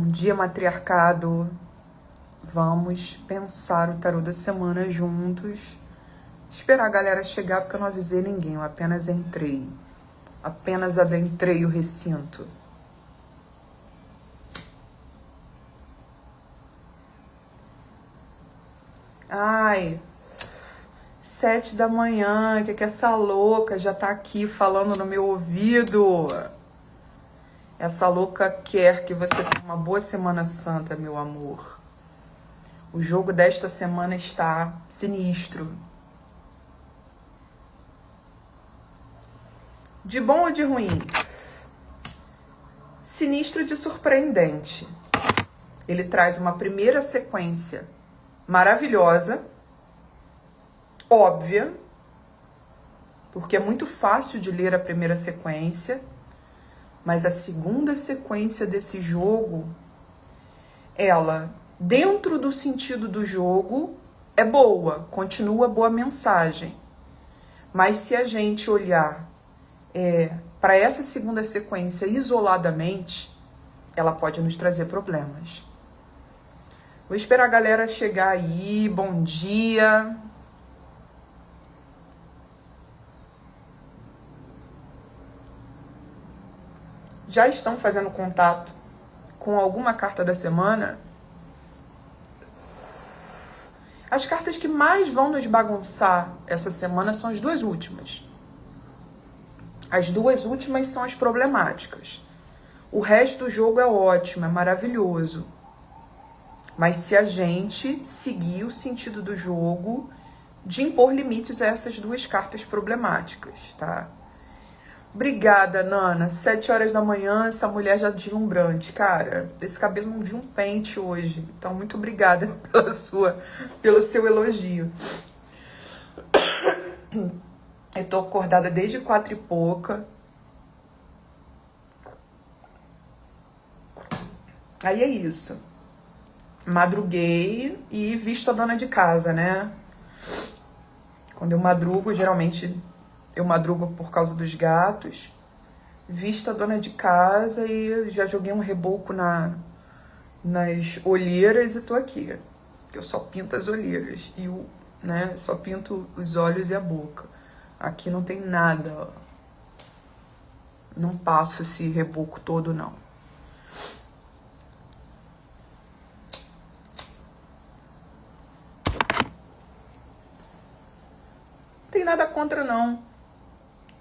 Bom dia, matriarcado. Vamos pensar o tarô da semana juntos. Esperar a galera chegar porque eu não avisei ninguém, eu apenas entrei. Apenas adentrei o recinto. Ai, 7 da manhã, que essa louca já tá aqui falando no meu ouvido? Essa louca quer que você tenha uma boa Semana Santa, meu amor. O jogo desta semana está sinistro. De bom ou de ruim? Sinistro de surpreendente. Ele traz uma primeira sequência maravilhosa, óbvia, porque é muito fácil de ler a primeira sequência, mas a segunda sequência desse jogo, ela, dentro do sentido do jogo, é boa, continua boa mensagem. Mas se a gente olhar para essa segunda sequência isoladamente, ela pode nos trazer problemas. Vou esperar a galera chegar aí. Bom dia. Já estão fazendo contato com alguma carta da semana? As cartas que mais vão nos bagunçar essa semana são as duas últimas. As duas últimas são as problemáticas. O resto do jogo é ótimo, é maravilhoso. Mas se a gente seguir o sentido do jogo de impor limites a essas duas cartas problemáticas, tá? Obrigada, Nana. 7 horas da manhã, essa mulher já deslumbrante. Cara, esse cabelo não viu um pente hoje. Então, muito obrigada pelo seu elogio. Eu tô acordada desde 4 e pouca. Aí é isso. Madruguei e visto a dona de casa, né? Quando eu madrugo, geralmente eu madrugo por causa dos gatos. Visto a dona de casa e já joguei um reboco nas olheiras e tô aqui. Eu só pinto as olheiras e só pinto os olhos e a boca. Aqui não tem nada, ó. Não passo esse reboco todo, não. Não tem nada contra, não.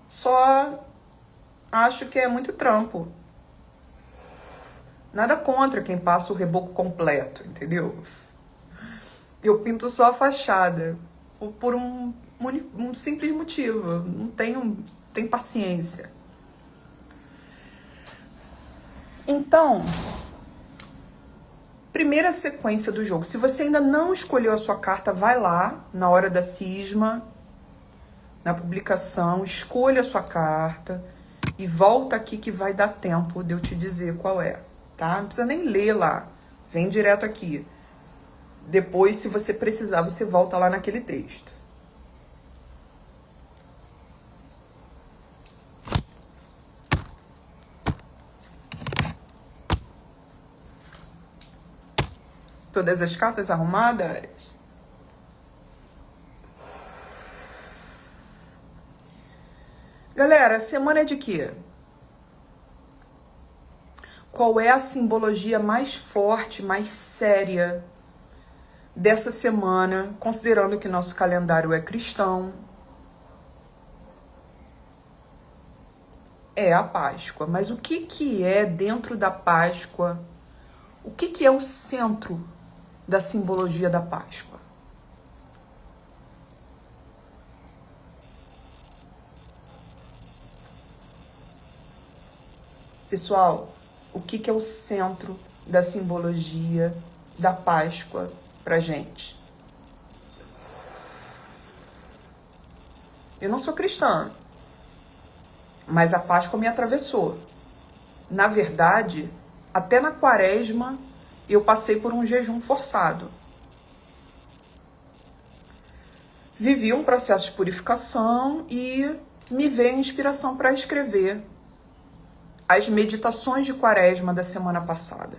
Só acho que é muito trampo. Nada contra quem passa o reboco completo, entendeu? Eu pinto só a fachada. Por um simples motivo. Não tenho paciência. Então, primeira sequência do jogo. Se você ainda não escolheu a sua carta, vai lá na hora da cisma, na publicação, escolha a sua carta e volta aqui que vai dar tempo de eu te dizer qual é, tá? Não precisa nem ler lá, vem direto aqui. Depois, se você precisar, você volta lá naquele texto. Todas as cartas arrumadas? Galera, semana é de quê? Qual é a simbologia mais forte, mais séria dessa semana, considerando que nosso calendário é cristão? É a Páscoa. Mas o que é dentro da Páscoa? O que é o centro da simbologia da Páscoa? Pessoal, o que é o centro da simbologia da Páscoa pra gente? Eu não sou cristã, mas a Páscoa me atravessou. Na verdade, até na Quaresma, eu passei por um jejum forçado. Vivi um processo de purificação e me veio a inspiração para escrever as meditações de Quaresma da semana passada.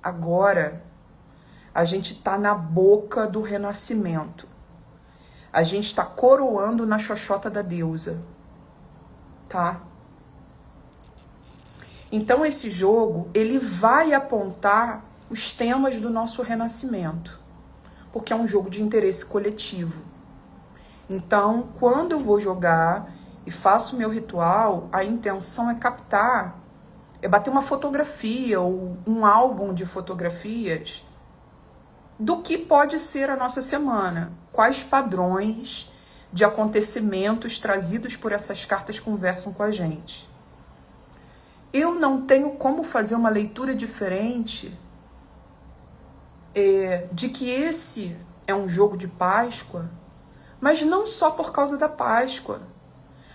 Agora, a gente está na boca do renascimento. A gente está coroando na xoxota da deusa, tá? Então esse jogo, ele vai apontar os temas do nosso renascimento, porque é um jogo de interesse coletivo. Então, quando eu vou jogar e faço meu ritual, a intenção é captar, é bater uma fotografia ou um álbum de fotografias do que pode ser a nossa semana. Quais padrões de acontecimentos trazidos por essas cartas conversam com a gente. Eu não tenho como fazer uma leitura diferente de que esse é um jogo de Páscoa, mas não só por causa da Páscoa,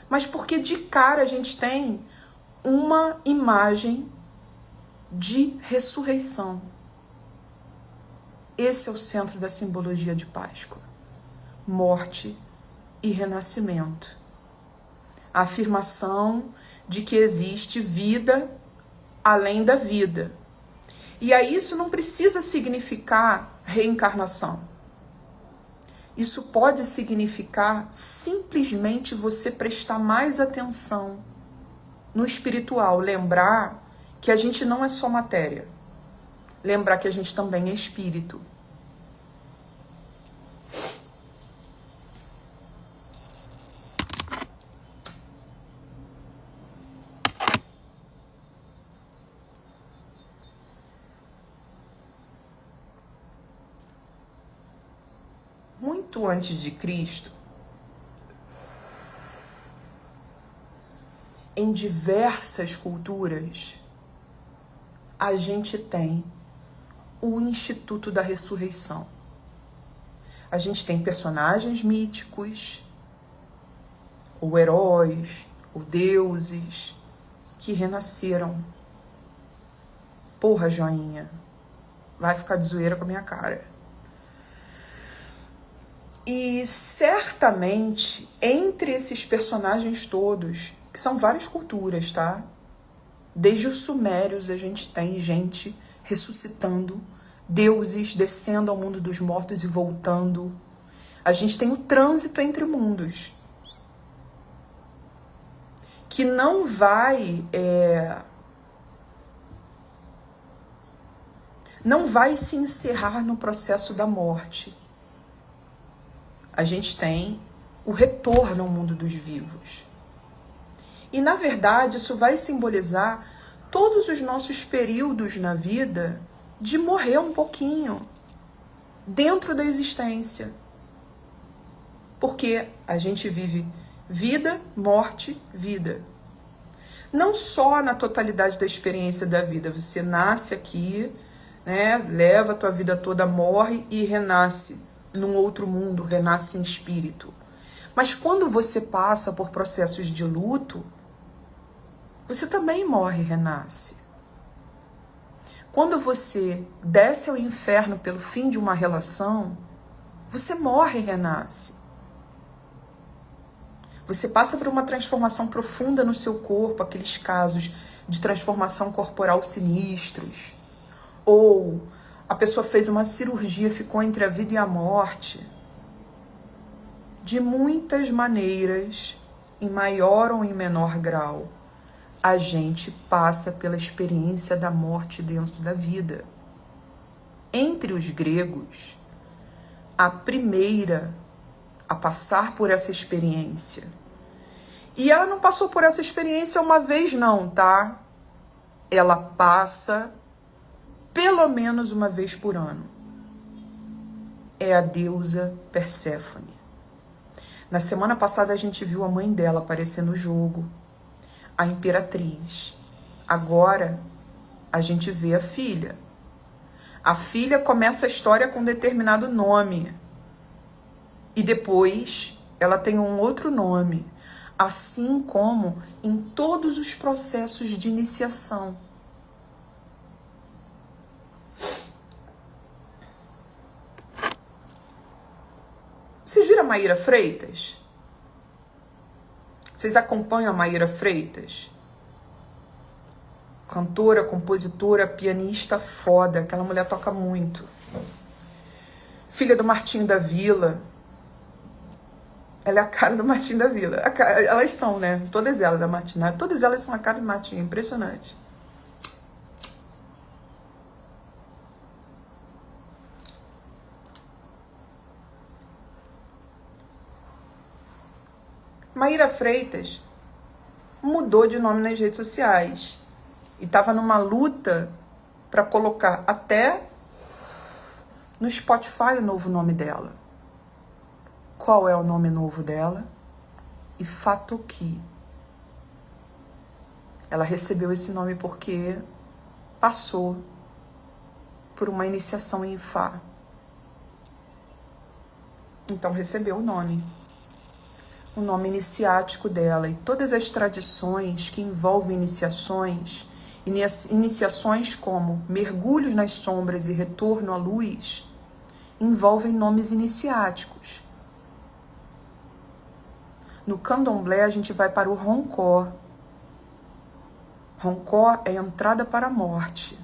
mas porque de cara a gente tem uma imagem de ressurreição. Esse é o centro da simbologia de Páscoa. Morte e renascimento. A afirmação de que existe vida além da vida. E aí isso não precisa significar reencarnação. Isso pode significar simplesmente você prestar mais atenção no espiritual, lembrar que a gente não é só matéria. Lembrar que a gente também é espírito. Muito antes de Cristo, em diversas culturas, a gente tem o Instituto da Ressurreição. A gente tem personagens míticos, ou heróis, ou deuses, que renasceram. Porra, joinha, vai ficar de zoeira com a minha cara. E certamente, entre esses personagens todos, que são várias culturas, tá? Desde os sumérios a gente tem gente ressuscitando, deuses descendo ao mundo dos mortos e voltando. A gente tem o trânsito entre mundos, que não vai se encerrar no processo da morte. A gente tem o retorno ao mundo dos vivos. E, na verdade, isso vai simbolizar todos os nossos períodos na vida de morrer um pouquinho dentro da existência. Porque a gente vive vida, morte, vida. Não só na totalidade da experiência da vida. Você nasce aqui, né, leva a tua vida toda, morre e renasce num outro mundo, renasce em espírito. Mas quando você passa por processos de luto, você também morre e renasce. Quando você desce ao inferno pelo fim de uma relação, você morre e renasce. Você passa por uma transformação profunda no seu corpo, aqueles casos de transformação corporal sinistros. Ou a pessoa fez uma cirurgia, ficou entre a vida e a morte. De muitas maneiras, em maior ou em menor grau, a gente passa pela experiência da morte dentro da vida. Entre os gregos, a primeira a passar por essa experiência. E ela não passou por essa experiência uma vez não, tá? Ela passa pelo menos uma vez por ano. É a deusa Perséfone. Na semana passada a gente viu a mãe dela aparecer no jogo, a imperatriz. Agora a gente vê a filha. A filha começa a história com um determinado nome. E depois ela tem um outro nome. Assim como em todos os processos de iniciação. Vocês viram a Maíra Freitas? Vocês acompanham a Maíra Freitas? Cantora, compositora, pianista foda. Aquela mulher toca muito. Filha do Martinho da Vila. Ela é a cara do Martinho da Vila. Elas são, né? Todas elas, a Martina. Todas elas são a cara do Martinho. Impressionante. Maíra Freitas mudou de nome nas redes sociais. E estava numa luta para colocar até no Spotify o novo nome dela. Qual é o nome novo dela? Ifatoki. Ela recebeu esse nome porque passou por uma iniciação em Ifá. Então recebeu o nome iniciático dela. E todas as tradições que envolvem iniciações como mergulhos nas sombras e retorno à luz, envolvem nomes iniciáticos. No candomblé, a gente vai para o roncó. Roncó é a entrada para a morte.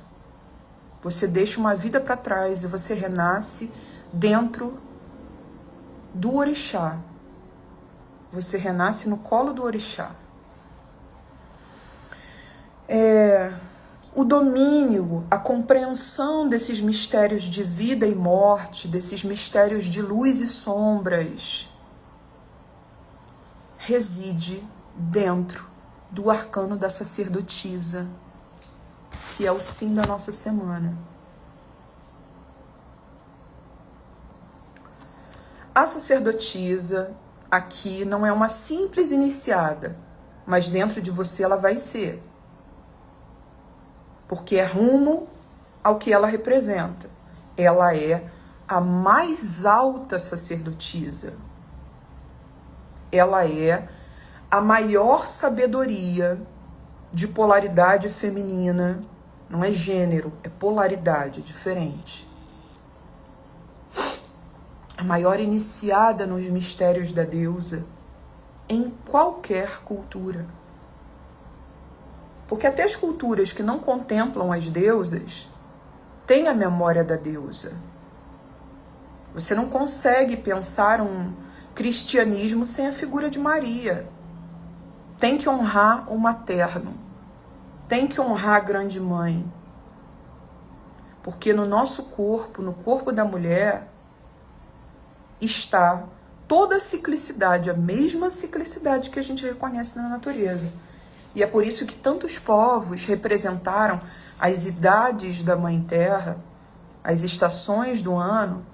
Você deixa uma vida para trás e você renasce dentro do orixá. Você renasce no colo do orixá. O domínio, a compreensão desses mistérios de vida e morte, desses mistérios de luz e sombras, reside dentro do arcano da sacerdotisa, que é o sim da nossa semana. A sacerdotisa aqui não é uma simples iniciada, mas dentro de você ela vai ser. Porque é rumo ao que ela representa. Ela é a mais alta sacerdotisa. Ela é a maior sabedoria de polaridade feminina. Não é gênero, é polaridade, diferente. A maior iniciada nos mistérios da deusa em qualquer cultura. Porque até as culturas que não contemplam as deusas têm a memória da deusa. Você não consegue pensar um cristianismo sem a figura de Maria. Tem que honrar o materno. Tem que honrar a grande mãe. Porque no nosso corpo, no corpo da mulher, está toda a ciclicidade, a mesma ciclicidade que a gente reconhece na natureza. E é por isso que tantos povos representaram as idades da Mãe Terra, as estações do ano,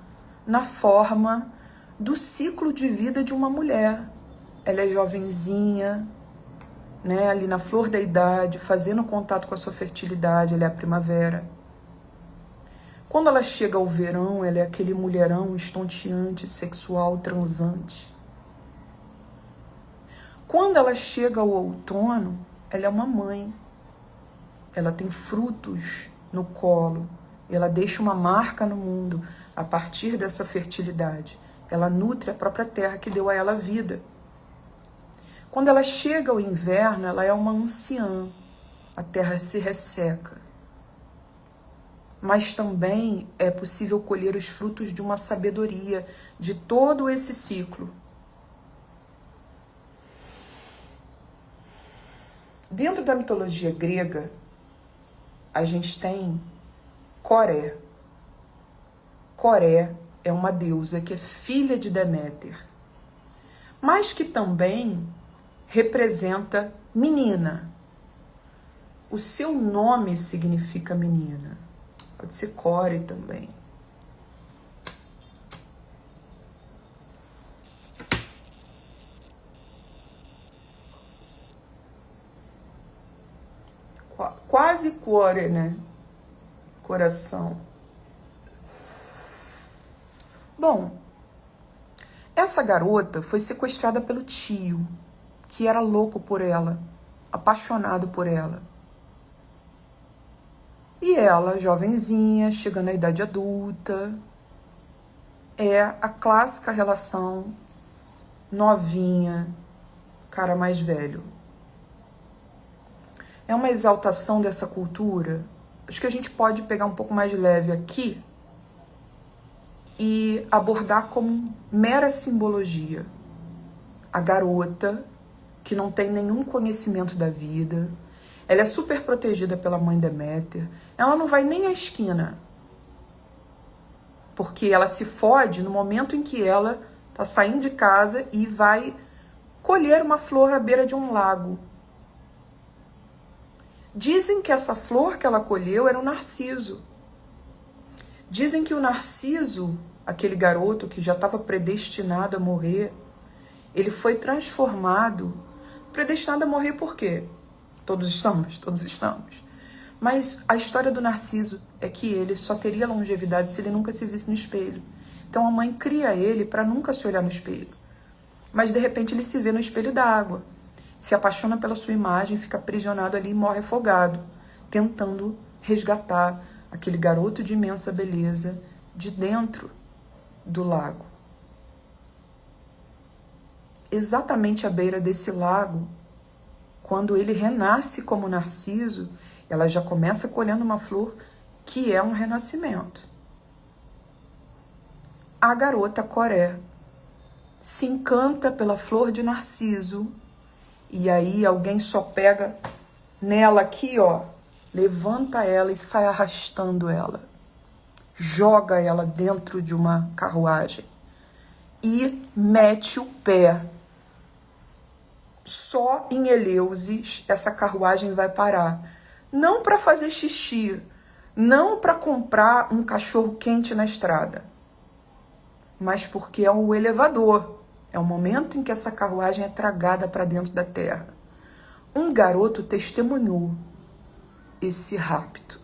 na forma do ciclo de vida de uma mulher. Ela é jovenzinha, né, ali na flor da idade, fazendo contato com a sua fertilidade, ela é a primavera. Quando ela chega ao verão, ela é aquele mulherão estonteante, sexual, transante. Quando ela chega ao outono, ela é uma mãe. Ela tem frutos no colo. Ela deixa uma marca no mundo a partir dessa fertilidade. Ela nutre a própria terra que deu a ela vida. Quando ela chega ao inverno, ela é uma anciã. A terra se resseca. Mas também é possível colher os frutos de uma sabedoria de todo esse ciclo. Dentro da mitologia grega, a gente tem Coré. Coré é uma deusa que é filha de Deméter, mas que também representa menina. O seu nome significa menina. Pode ser Core também. Quase Core, né? Coração. Bom, essa garota foi sequestrada pelo tio, que era louco por ela, apaixonado por ela. E ela, jovenzinha, chegando à idade adulta, é a clássica relação novinha, cara mais velho. É uma exaltação dessa cultura. Acho que a gente pode pegar um pouco mais leve aqui e abordar como mera simbologia. A garota, que não tem nenhum conhecimento da vida, ela é super protegida pela mãe Deméter, ela não vai nem à esquina, porque ela se fode no momento em que ela está saindo de casa e vai colher uma flor à beira de um lago. Dizem que essa flor que ela colheu era um narciso. Dizem que o Narciso, aquele garoto que já estava predestinado a morrer, ele foi transformado. Predestinado a morrer por quê? Todos estamos. Mas a história do Narciso é que ele só teria longevidade se ele nunca se visse no espelho. Então a mãe cria ele para nunca se olhar no espelho. Mas de repente ele se vê no espelho d'água, se apaixona pela sua imagem, fica aprisionado ali e morre afogado, tentando resgatar aquele garoto de imensa beleza de dentro do lago. Exatamente à beira desse lago, quando ele renasce como Narciso, ela já começa colhendo uma flor que é um renascimento. A garota Coré se encanta pela flor de Narciso e aí alguém só pega nela aqui, ó, levanta ela e sai arrastando ela, joga ela dentro de uma carruagem e mete o pé. Só em Eleusis essa carruagem vai parar. Não para fazer xixi, não para comprar um cachorro quente na estrada, mas porque é o elevador. É o momento em que essa carruagem é tragada para dentro da terra. Um garoto testemunhou esse rapto.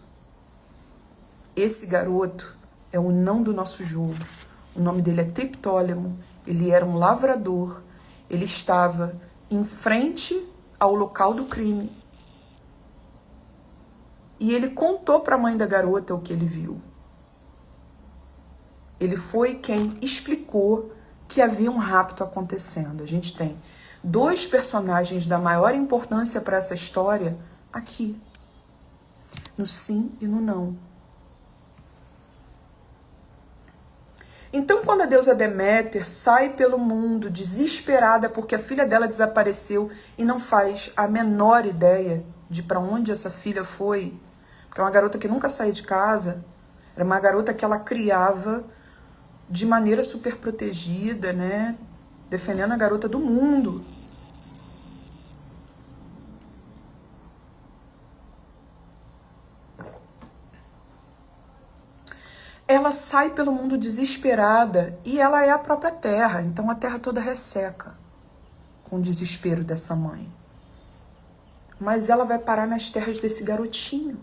Esse garoto é o não do nosso jogo. O nome dele é Triptólemo. Ele era um lavrador. Ele estava em frente ao local do crime. E ele contou para a mãe da garota o que ele viu. Ele foi quem explicou que havia um rapto acontecendo. A gente tem dois personagens da maior importância para essa história aqui. No sim e no não. Então, quando a deusa Deméter sai pelo mundo desesperada porque a filha dela desapareceu e não faz a menor ideia de para onde essa filha foi, porque é uma garota que nunca saiu de casa, era uma garota que ela criava de maneira super protegida, né? Defendendo a garota do mundo. Ela sai pelo mundo desesperada e ela é a própria terra, então a terra toda resseca com o desespero dessa mãe. Mas ela vai parar nas terras desse garotinho.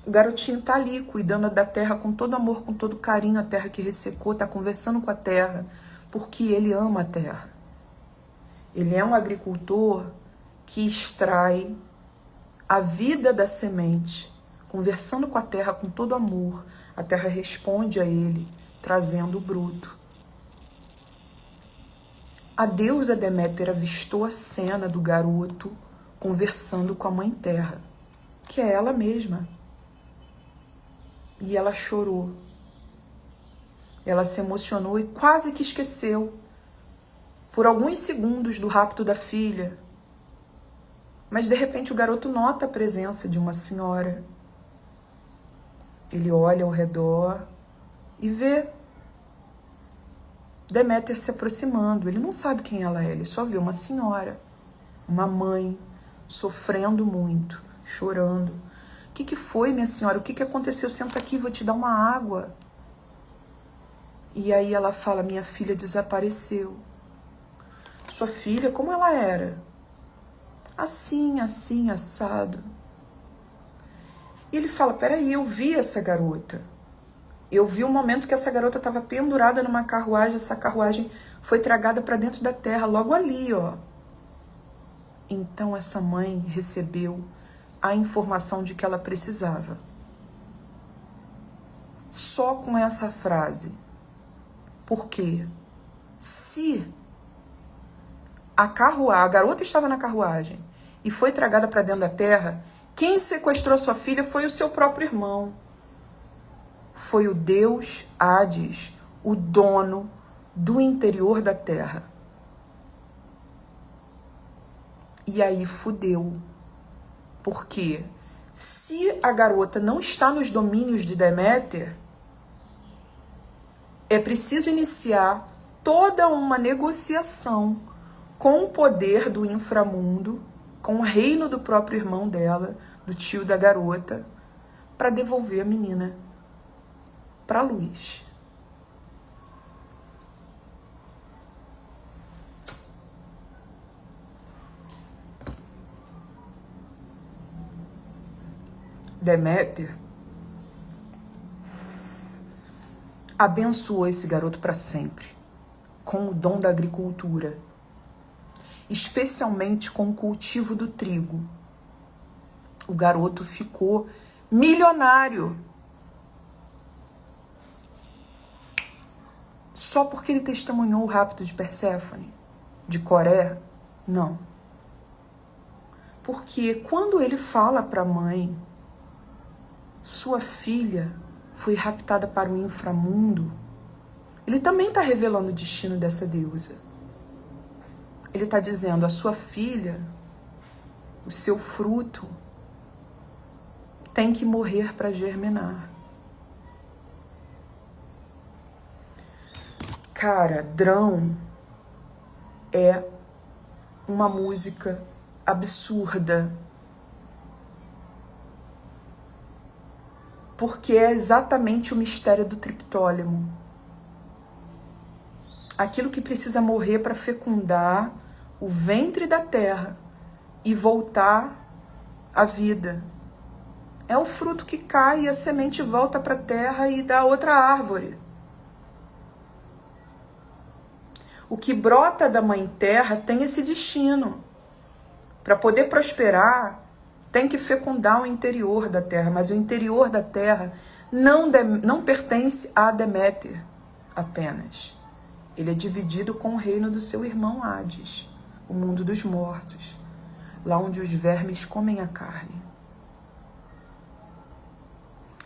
O garotinho tá ali, cuidando da terra com todo amor, com todo carinho, a terra que ressecou, tá conversando com a terra, porque ele ama a terra. Ele é um agricultor que extrai a vida da semente, conversando com a terra com todo amor. A terra responde a ele, trazendo o bruto. A deusa Deméter avistou a cena do garoto conversando com a mãe terra, que é ela mesma. E ela chorou. Ela se emocionou e quase que esqueceu, por alguns segundos, do rapto da filha. Mas de repente o garoto nota a presença de uma senhora. Ele olha ao redor e vê Deméter se aproximando. Ele não sabe quem ela é, ele só vê uma senhora, uma mãe, sofrendo muito, chorando. O que foi, minha senhora? O que aconteceu? Senta aqui, vou te dar uma água. E aí ela fala, minha filha desapareceu. Sua filha, como ela era? Assim, assim, assado. E ele fala, peraí, eu vi essa garota. Eu vi o momento que essa garota estava pendurada numa carruagem, essa carruagem foi tragada para dentro da terra, logo ali, ó. Então essa mãe recebeu a informação de que ela precisava. Só com essa frase. Por quê? Se a garota estava na carruagem e foi tragada para dentro da terra, quem sequestrou sua filha foi o seu próprio irmão. Foi o deus Hades, o dono do interior da terra. E aí fudeu. Porque se a garota não está nos domínios de Deméter, é preciso iniciar toda uma negociação com o poder do inframundo, com o reino do próprio irmão dela, do tio da garota, para devolver a menina para a luz. Deméter abençoou esse garoto para sempre, com o dom da agricultura, especialmente com o cultivo do trigo. O garoto ficou milionário só porque ele testemunhou o rapto de Perséfone, de Coré? Não. Porque quando ele fala para a mãe, sua filha foi raptada para o inframundo, ele também está revelando o destino dessa deusa. Ele está dizendo, a sua filha, o seu fruto, tem que morrer para germinar. Cara, Drão é uma música absurda. Porque é exatamente o mistério do triptólemo. Aquilo que precisa morrer para fecundar o ventre da terra e voltar à vida. É o fruto que cai e a semente volta para a terra e dá outra árvore. O que brota da mãe terra tem esse destino. Para poder prosperar, tem que fecundar o interior da terra, mas o interior da terra não pertence a Deméter apenas. Ele é dividido com o reino do seu irmão Hades, o mundo dos mortos, lá onde os vermes comem a carne.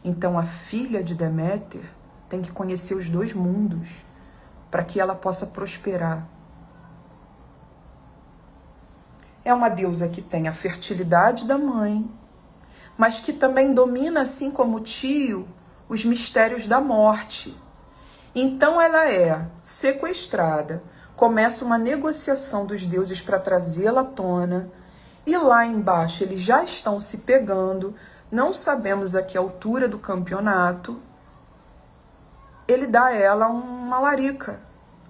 Então a filha de Deméter tem que conhecer os dois mundos para que ela possa prosperar. É uma deusa que tem a fertilidade da mãe, mas que também domina, assim como o tio, os mistérios da morte. Então ela é sequestrada, começa uma negociação dos deuses para trazê-la à tona, e lá embaixo eles já estão se pegando, não sabemos a que altura do campeonato. Ele dá a ela uma larica,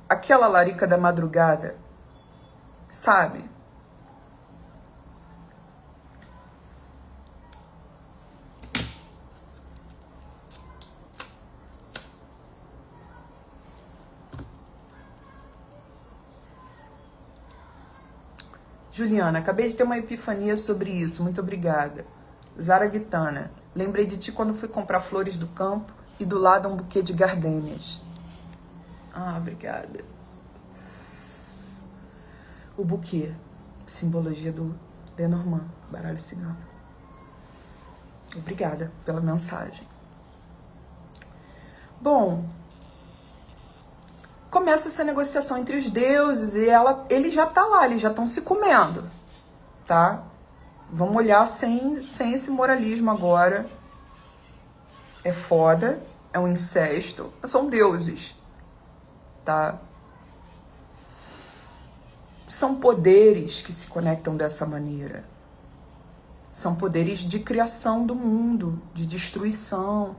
aquela larica da madrugada, sabe? Juliana, acabei de ter uma epifania sobre isso, muito obrigada. Zara Guitana, lembrei de ti quando fui comprar flores do campo e do lado um buquê de gardênias. Ah, obrigada. O buquê, simbologia do Lenormand, baralho cigano. Obrigada pela mensagem. Bom, começa essa negociação entre os deuses e ele já tá lá, eles já estão se comendo, tá? Vamos olhar sem esse moralismo agora. É foda, é um incesto, são deuses, tá? São poderes que se conectam dessa maneira. São poderes de criação do mundo, de destruição.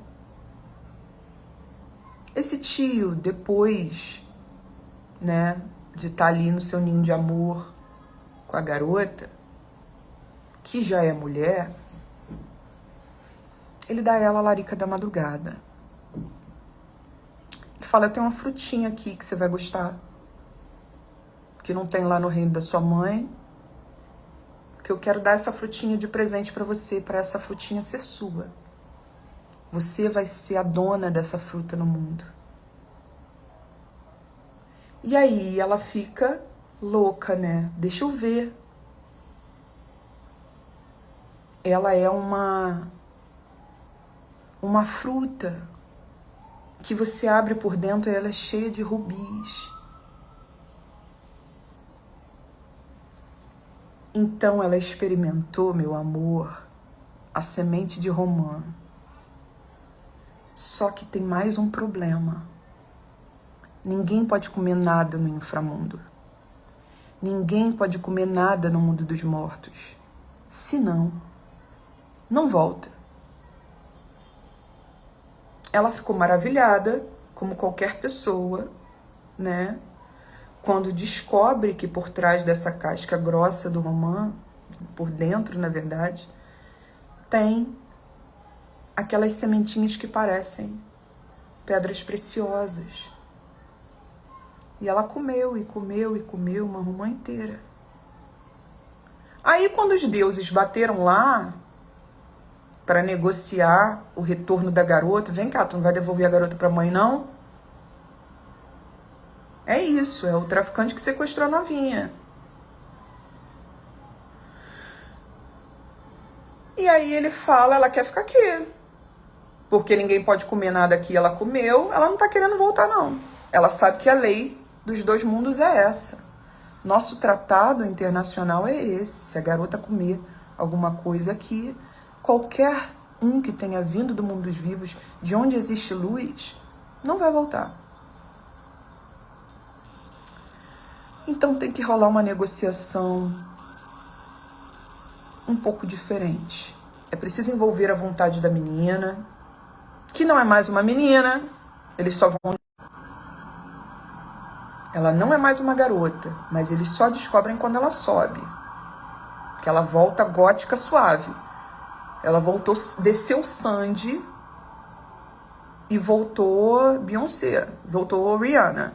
Esse tio, depois, né, de estar ali no seu ninho de amor com a garota, que já é mulher, ele dá a ela a larica da madrugada. Ele fala, tem uma frutinha aqui que você vai gostar, que não tem lá no reino da sua mãe, que eu quero dar essa frutinha de presente para você, para essa frutinha ser sua. Você vai ser a dona dessa fruta no mundo. E aí ela fica Louca, né? Deixa eu ver. Ela é uma fruta que você abre por dentro e ela é cheia de rubis. Então ela experimentou, meu amor, a semente de romã. Só que tem mais um problema. Ninguém pode comer nada no inframundo. Ninguém pode comer nada no mundo dos mortos. Senão, não volta. Ela ficou maravilhada, como qualquer pessoa, né? Quando descobre que por trás dessa casca grossa do romã, por dentro, na verdade, tem aquelas sementinhas que parecem pedras preciosas. E ela comeu e comeu e comeu uma romã inteira. Aí, quando os deuses bateram lá para negociar o retorno da garota, vem cá, tu não vai devolver a garota para a mãe, não? É isso, é o traficante que sequestrou a novinha. E aí ele fala, ela quer ficar aqui. Porque ninguém pode comer nada aqui, ela comeu, ela não tá querendo voltar, não. Ela sabe que a lei dos dois mundos é essa. Nosso tratado internacional é esse. Se a garota comer alguma coisa aqui, qualquer um que tenha vindo do mundo dos vivos, de onde existe luz, não vai voltar. Então tem que rolar uma negociação um pouco diferente. É preciso envolver a vontade da menina, que não é mais uma menina, eles só vão... Ela não é mais uma garota, mas eles só descobrem quando ela sobe. Que ela volta gótica suave. Ela voltou, desceu Sandy e voltou Beyoncé, voltou Rihanna.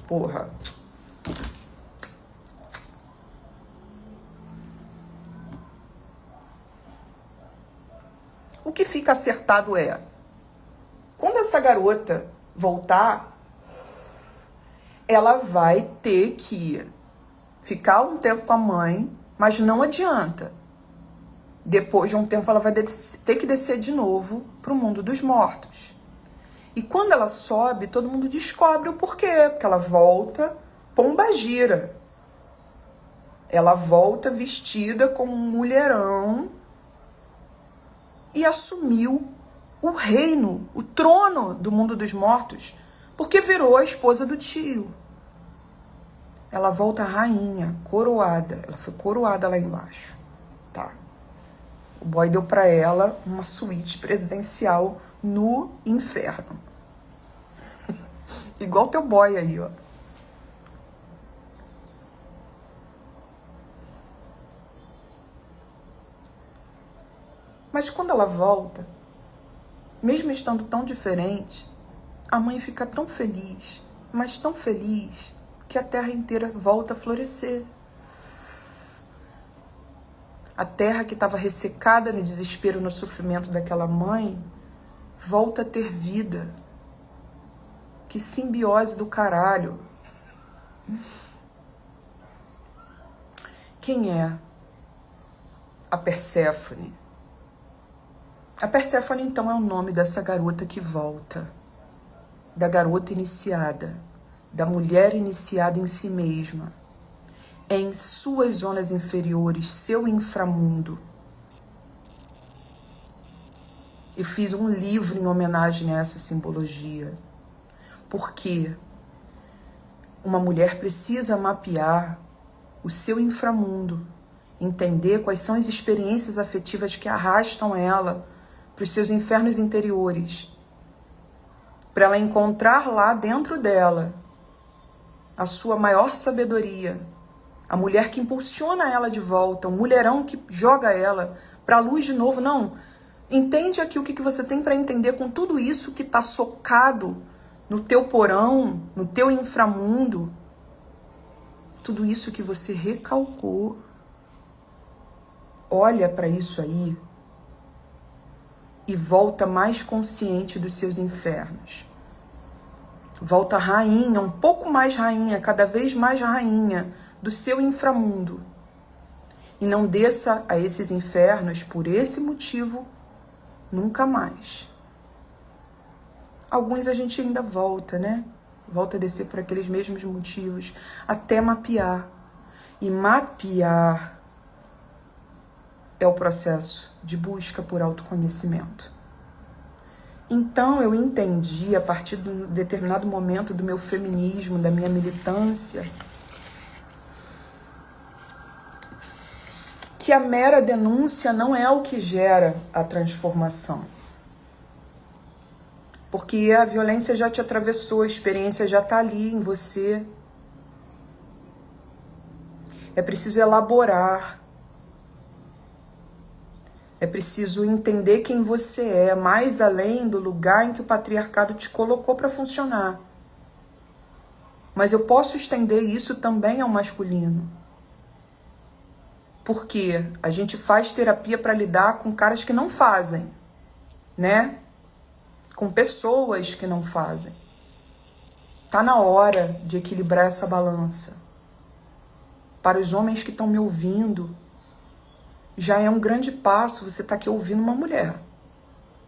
Porra. O que fica acertado é, quando essa garota voltar, ela vai ter que ficar um tempo com a mãe, mas não adianta. Depois de um tempo ela vai ter que descer de novo para o mundo dos mortos. E quando ela sobe, todo mundo descobre o porquê, porque ela volta pombagira. Ela volta vestida como um mulherão e assumiu o reino, o trono do mundo dos mortos, porque virou a esposa do tio. Ela volta rainha, coroada. Ela foi coroada lá embaixo, tá? O boy deu pra ela uma suíte presidencial no inferno. Igual teu boy aí, ó. Mas quando ela volta, mesmo estando tão diferente, a mãe fica tão feliz, mas tão feliz, que a terra inteira volta a florescer. A terra que estava ressecada no desespero, no sofrimento daquela mãe, volta a ter vida. Que simbiose do caralho. Quem é a Perséfone? A Perséfone, então, é o nome dessa garota que volta. Da garota iniciada. Da mulher iniciada em si mesma. Em suas zonas inferiores, seu inframundo. Eu fiz um livro em homenagem a essa simbologia. Porque uma mulher precisa mapear o seu inframundo, entender quais são as experiências afetivas que arrastam ela para os seus infernos interiores, para ela encontrar lá dentro dela a sua maior sabedoria, a mulher que impulsiona ela de volta, um mulherão que joga ela para a luz de novo. Não, entende aqui o que você tem para entender com tudo isso que está socado no teu porão, no teu inframundo, tudo isso que você recalcou. Olha para isso aí e volta mais consciente dos seus infernos. Volta rainha, um pouco mais rainha, cada vez mais rainha do seu inframundo. E não desça a esses infernos por esse motivo nunca mais. Alguns a gente ainda volta, né? Volta a descer por aqueles mesmos motivos, até mapear. E mapear é o processo de busca por autoconhecimento. Então eu entendi, a partir de um determinado momento do meu feminismo, da minha militância, que a mera denúncia não é o que gera a transformação. Porque a violência já te atravessou, a experiência já está ali em você. É preciso elaborar. É preciso entender quem você é, mais além do lugar em que o patriarcado te colocou para funcionar. Mas eu posso estender isso também ao masculino. Porque a gente faz terapia para lidar com caras que não fazem, né? Com pessoas que não fazem. Tá na hora de equilibrar essa balança. Para os homens que estão me ouvindo, já é um grande passo você estar aqui ouvindo uma mulher.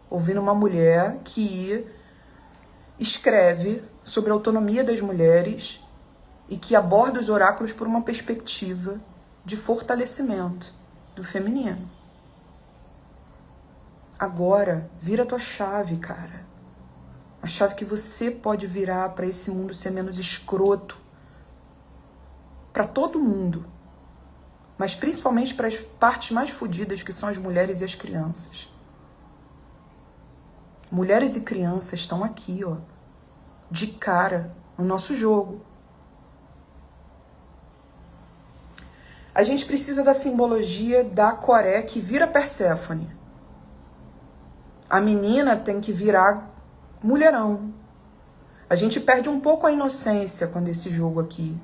Ouvindo uma mulher que escreve sobre a autonomia das mulheres e que aborda os oráculos por uma perspectiva de fortalecimento do feminino. Agora, vira a tua chave, cara. A chave que você pode virar para esse mundo ser menos escroto. Para todo mundo. Mas principalmente para as partes mais fodidas, que são as mulheres e as crianças. Mulheres e crianças estão aqui, ó, de cara, no nosso jogo. A gente precisa da simbologia da Coré que vira Perséfone. A menina tem que virar mulherão. A gente perde um pouco a inocência quando esse jogo aqui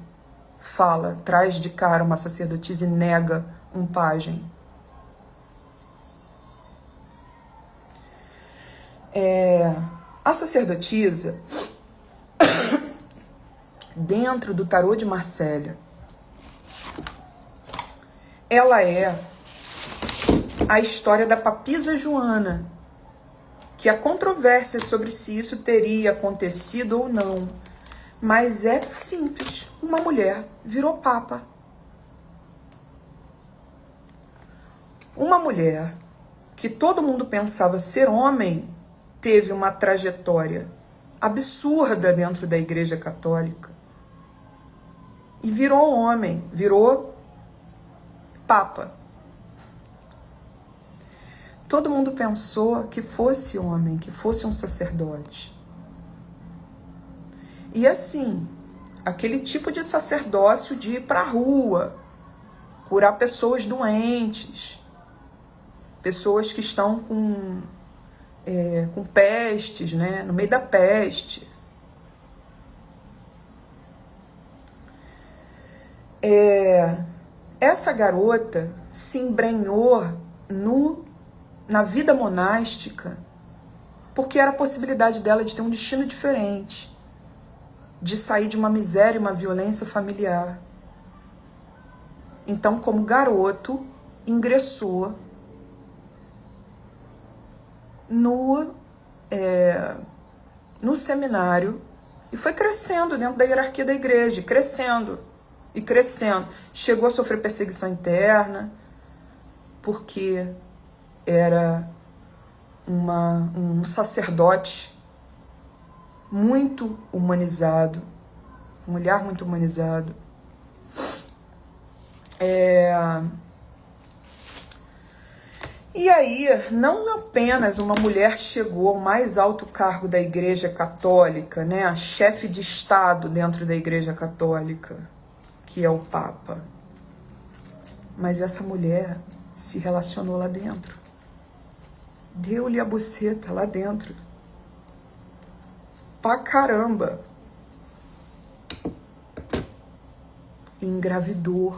fala, traz de cara uma sacerdotisa e nega um pajem. A sacerdotisa, dentro do tarô de Marsella, ela é a história da papisa Joana, que há controvérsia sobre se isso teria acontecido ou não, mas é simples, uma mulher virou papa. Uma mulher que todo mundo pensava ser homem, teve uma trajetória absurda dentro da Igreja Católica e virou homem, virou papa. Todo mundo pensou que fosse homem, que fosse um sacerdote. E assim, aquele tipo de sacerdócio de ir para a rua, curar pessoas doentes, pessoas que estão com pestes, né? No meio da peste. Essa garota se embrenhou na vida monástica porque era a possibilidade dela de ter um destino diferente, de sair de uma miséria e uma violência familiar. Então, como garoto, ingressou no seminário e foi crescendo dentro da hierarquia da igreja, crescendo e crescendo. Chegou a sofrer perseguição interna, porque era um sacerdote muito humanizado, um olhar muito humanizado. E aí, não apenas uma mulher chegou ao mais alto cargo da Igreja Católica, né, a chefe de Estado dentro da Igreja Católica, que é o Papa, mas essa mulher se relacionou lá dentro. Deu-lhe a buceta lá dentro. Pra caramba. Engravidou.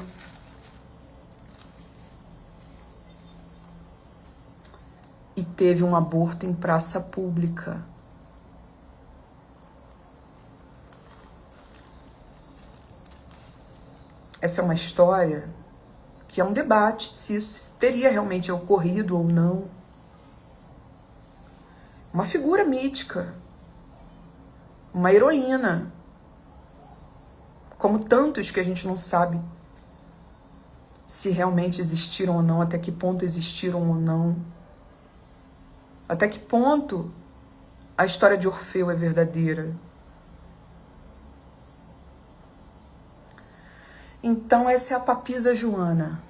E teve um aborto em praça pública. essa é uma história que é um debate se isso teria realmente ocorrido ou não. Uma figura mítica, uma heroína, como tantos que a gente não sabe se realmente existiram ou não, até que ponto existiram ou não, até que ponto a história de Orfeu é verdadeira. Então essa é a Papisa Joana.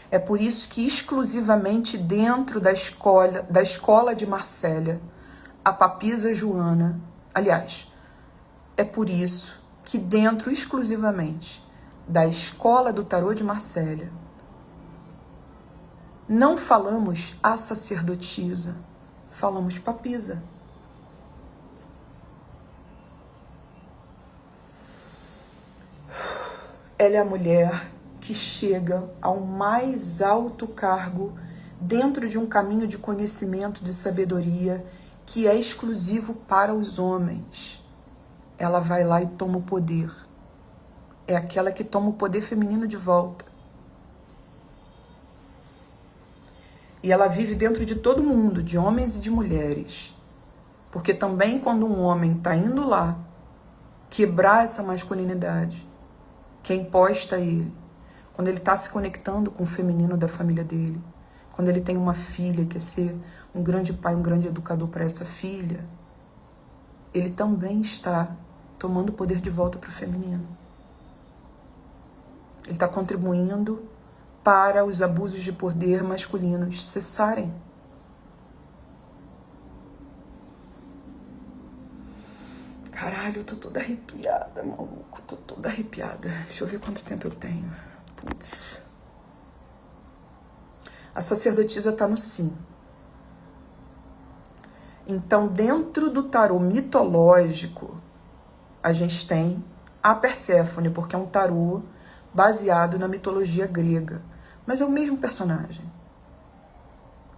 É por isso que exclusivamente dentro da escola de Marsella, a Papisa Joana, aliás, é por isso que dentro exclusivamente da escola do tarô de Marsella, não falamos a sacerdotisa, falamos papisa. Ela é a mulher que chega ao mais alto cargo dentro de um caminho de conhecimento, de sabedoria, que é exclusivo para os homens. Ela vai lá e toma o poder. É aquela que toma o poder feminino de volta. E ela vive dentro de todo mundo, de homens e de mulheres. Porque também quando um homem está indo lá quebrar essa masculinidade que é imposta a ele, quando ele está se conectando com o feminino da família dele, quando ele tem uma filha, quer ser um grande pai, um grande educador para essa filha, ele também está tomando o poder de volta para o feminino. Ele está contribuindo para os abusos de poder masculinos cessarem. Caralho, eu tô toda arrepiada, maluco. Tô toda arrepiada. Deixa eu ver quanto tempo eu tenho. Putz. A sacerdotisa tá no sim. Então, dentro do tarô mitológico, a gente tem a Perséfone, porque é um tarô baseado na mitologia grega. Mas é o mesmo personagem.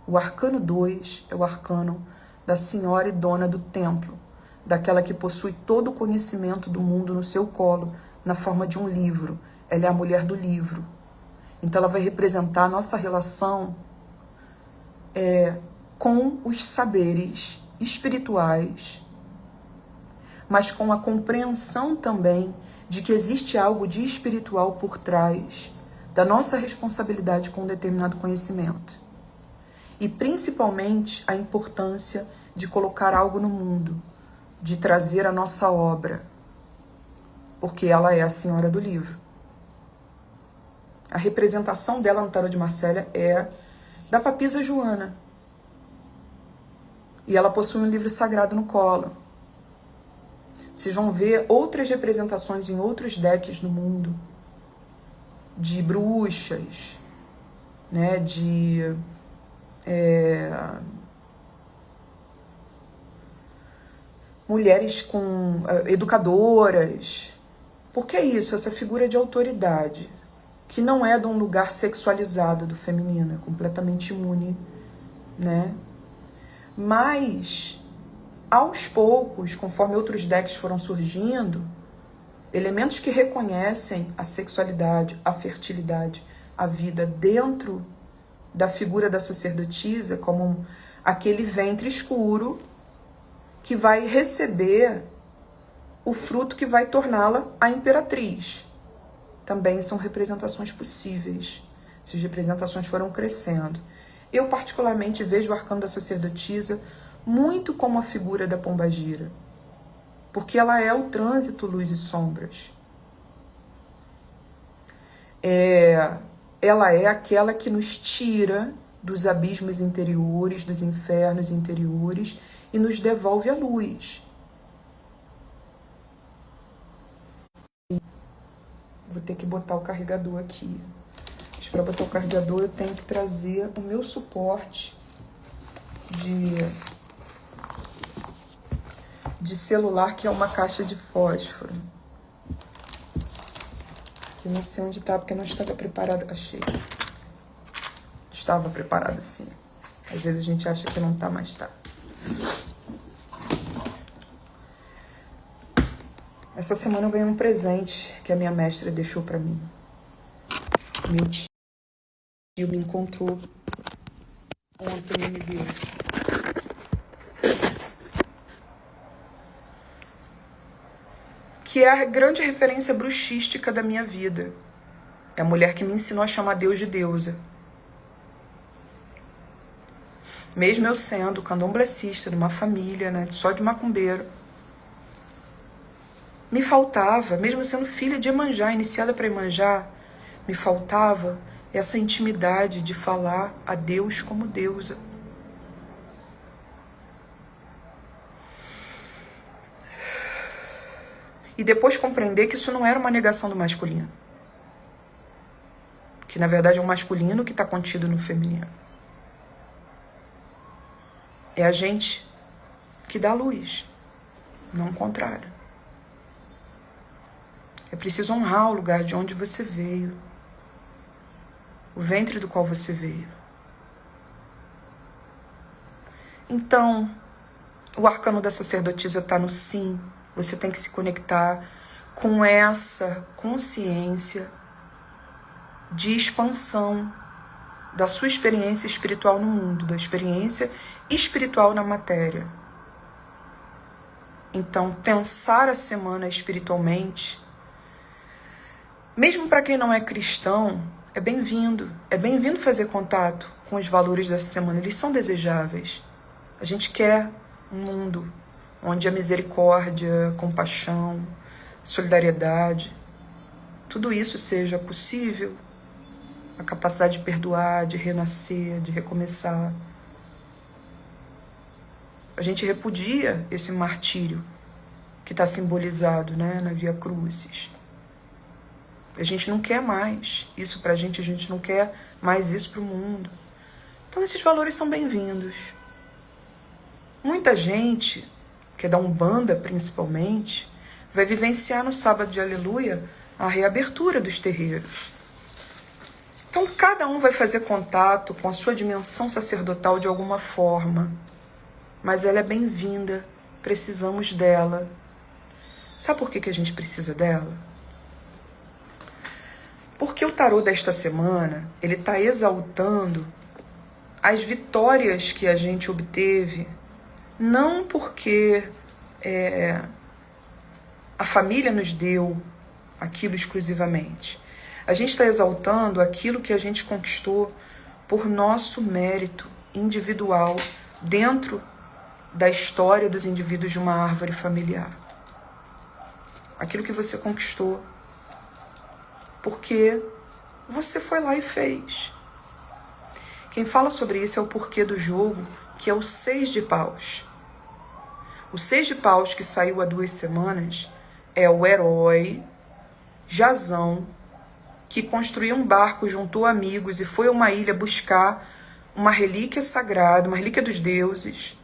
O arcano 2 é o arcano da senhora e dona do templo, daquela que possui todo o conhecimento do mundo no seu colo, na forma de um livro. Ela é a mulher do livro. Então ela vai representar a nossa relação com os saberes espirituais, mas com a compreensão também de que existe algo de espiritual por trás da nossa responsabilidade com um determinado conhecimento. E principalmente a importância de colocar algo no mundo, de trazer a nossa obra, porque ela é a senhora do livro. A representação dela no tarô de Marsella é da Papisa Joana. E ela possui um livro sagrado no colo. Vocês vão ver outras representações em outros decks no mundo, de bruxas, né, de mulheres com educadoras. Porque é isso, essa figura de autoridade, que não é de um lugar sexualizado do feminino, é completamente imune, né? Mas, aos poucos, conforme outros decks foram surgindo, elementos que reconhecem a sexualidade, a fertilidade, a vida dentro da figura da sacerdotisa, como aquele ventre escuro que vai receber o fruto que vai torná-la a imperatriz. Também são representações possíveis. Essas representações foram crescendo. Eu, particularmente, vejo o arcano da sacerdotisa muito como a figura da pombagira, porque ela é o trânsito luz e sombras. Ela é aquela que nos tira dos abismos interiores, dos infernos interiores, e nos devolve a luz. Vou ter que botar o carregador aqui. Mas para botar o carregador eu tenho que trazer o meu suporte de celular, que é uma caixa de fósforo. Que eu não sei onde tá, porque eu não estava preparada. Achei. Estava preparada, sim. Às vezes a gente acha que não tá, mas tá. Essa semana eu ganhei um presente que a minha mestra deixou pra mim. Meu tio me encontrou ontem e me deu. Que é a grande referência bruxística da minha vida. É a mulher que me ensinou a chamar Deus de deusa. Mesmo eu sendo candomblessista, de uma família, né, só de macumbeiro, me faltava, mesmo sendo filha de Iemanjá, iniciada para Iemanjá, me faltava essa intimidade de falar a Deus como deusa. E depois compreender que isso não era uma negação do masculino. Que na verdade é o masculino que está contido no feminino. É a gente que dá luz, não o contrário. É preciso honrar o lugar de onde você veio, o ventre do qual você veio. Então, o arcano da sacerdotisa está no sim. Você tem que se conectar com essa consciência de expansão da sua experiência espiritual no mundo, da experiência espiritual na matéria. Então, pensar a semana espiritualmente, mesmo para quem não é cristão, é bem-vindo. É bem-vindo fazer contato com os valores dessa semana. Eles são desejáveis. A gente quer um mundo onde a misericórdia, a compaixão, a solidariedade, tudo isso seja possível. A capacidade de perdoar, de renascer, de recomeçar. A gente repudia esse martírio que está simbolizado, né, na Via Crucis. A gente não quer mais isso pra gente não quer mais isso pro mundo. Então esses valores são bem-vindos. Muita gente, que é da Umbanda principalmente, vai vivenciar no sábado de Aleluia a reabertura dos terreiros. Então cada um vai fazer contato com a sua dimensão sacerdotal de alguma forma. Mas ela é bem-vinda, precisamos dela. Sabe por que a gente precisa dela? Porque o tarô desta semana, ele está exaltando as vitórias que a gente obteve, não porque a família nos deu aquilo exclusivamente. A gente está exaltando aquilo que a gente conquistou por nosso mérito individual dentro da história dos indivíduos de uma árvore familiar. Aquilo que você conquistou porque você foi lá e fez. Quem fala sobre isso é o porquê do jogo, que é o 6 de paus. O 6 de paus, que saiu há 2 semanas, é o herói Jasão, que construiu um barco, juntou amigos e foi a uma ilha buscar uma relíquia sagrada, uma relíquia dos deuses,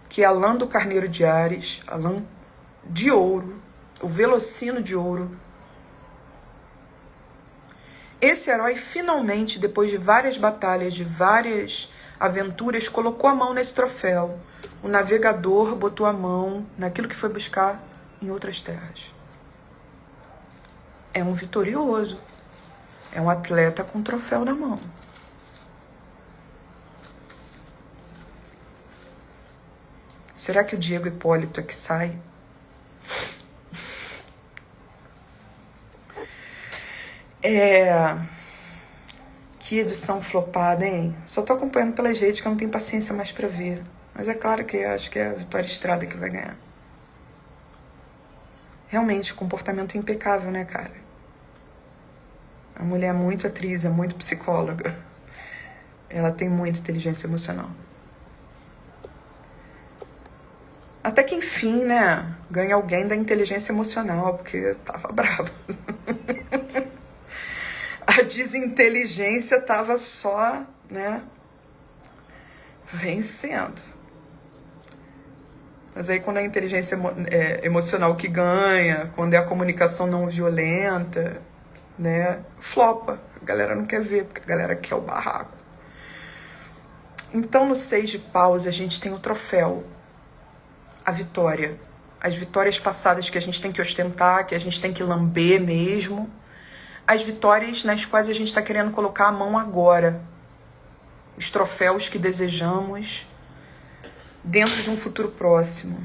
que é a lã do carneiro de Ares, a lã de ouro, o velocino de ouro. Esse herói finalmente, depois de várias batalhas, de várias aventuras, colocou a mão nesse troféu. O navegador botou a mão naquilo que foi buscar em outras terras. É um vitorioso. É um atleta com um troféu na mão. Será que o Diego Hipólito é que sai? Que edição flopada, hein? Só tô acompanhando pelas redes que eu não tenho paciência mais pra ver. Mas é claro que eu acho que é a Vitória Estrada que vai ganhar. Realmente, comportamento impecável, né, cara? A mulher é muito atriz, é muito psicóloga. Ela tem muita inteligência emocional. Até que enfim, né? Ganha alguém da inteligência emocional, porque tava brava. A desinteligência tava só, né, vencendo. Mas aí quando é a inteligência emocional que ganha, quando é a comunicação não violenta, né, flopa. A galera não quer ver, porque a galera quer o barraco. Então no 6 de paus a gente tem o troféu, a vitória, as vitórias passadas que a gente tem que ostentar, que a gente tem que lamber mesmo, as vitórias nas quais a gente está querendo colocar a mão agora, os troféus que desejamos dentro de um futuro próximo.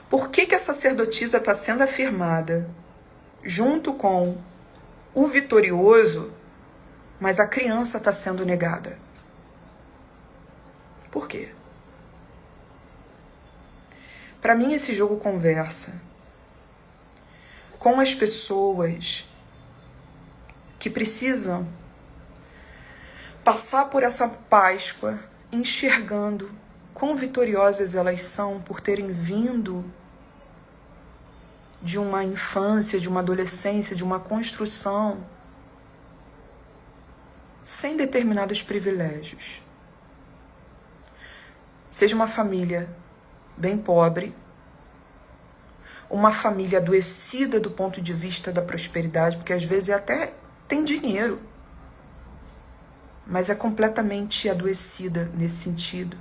Por que a sacerdotisa está sendo afirmada junto com o vitorioso, mas a criança está sendo negada? Por quê? Para mim, esse jogo conversa com as pessoas que precisam passar por essa Páscoa enxergando quão vitoriosas elas são por terem vindo de uma infância, de uma adolescência, de uma construção sem determinados privilégios. Seja uma família bem pobre, uma família adoecida do ponto de vista da prosperidade, porque às vezes até tem dinheiro, mas é completamente adoecida nesse sentido.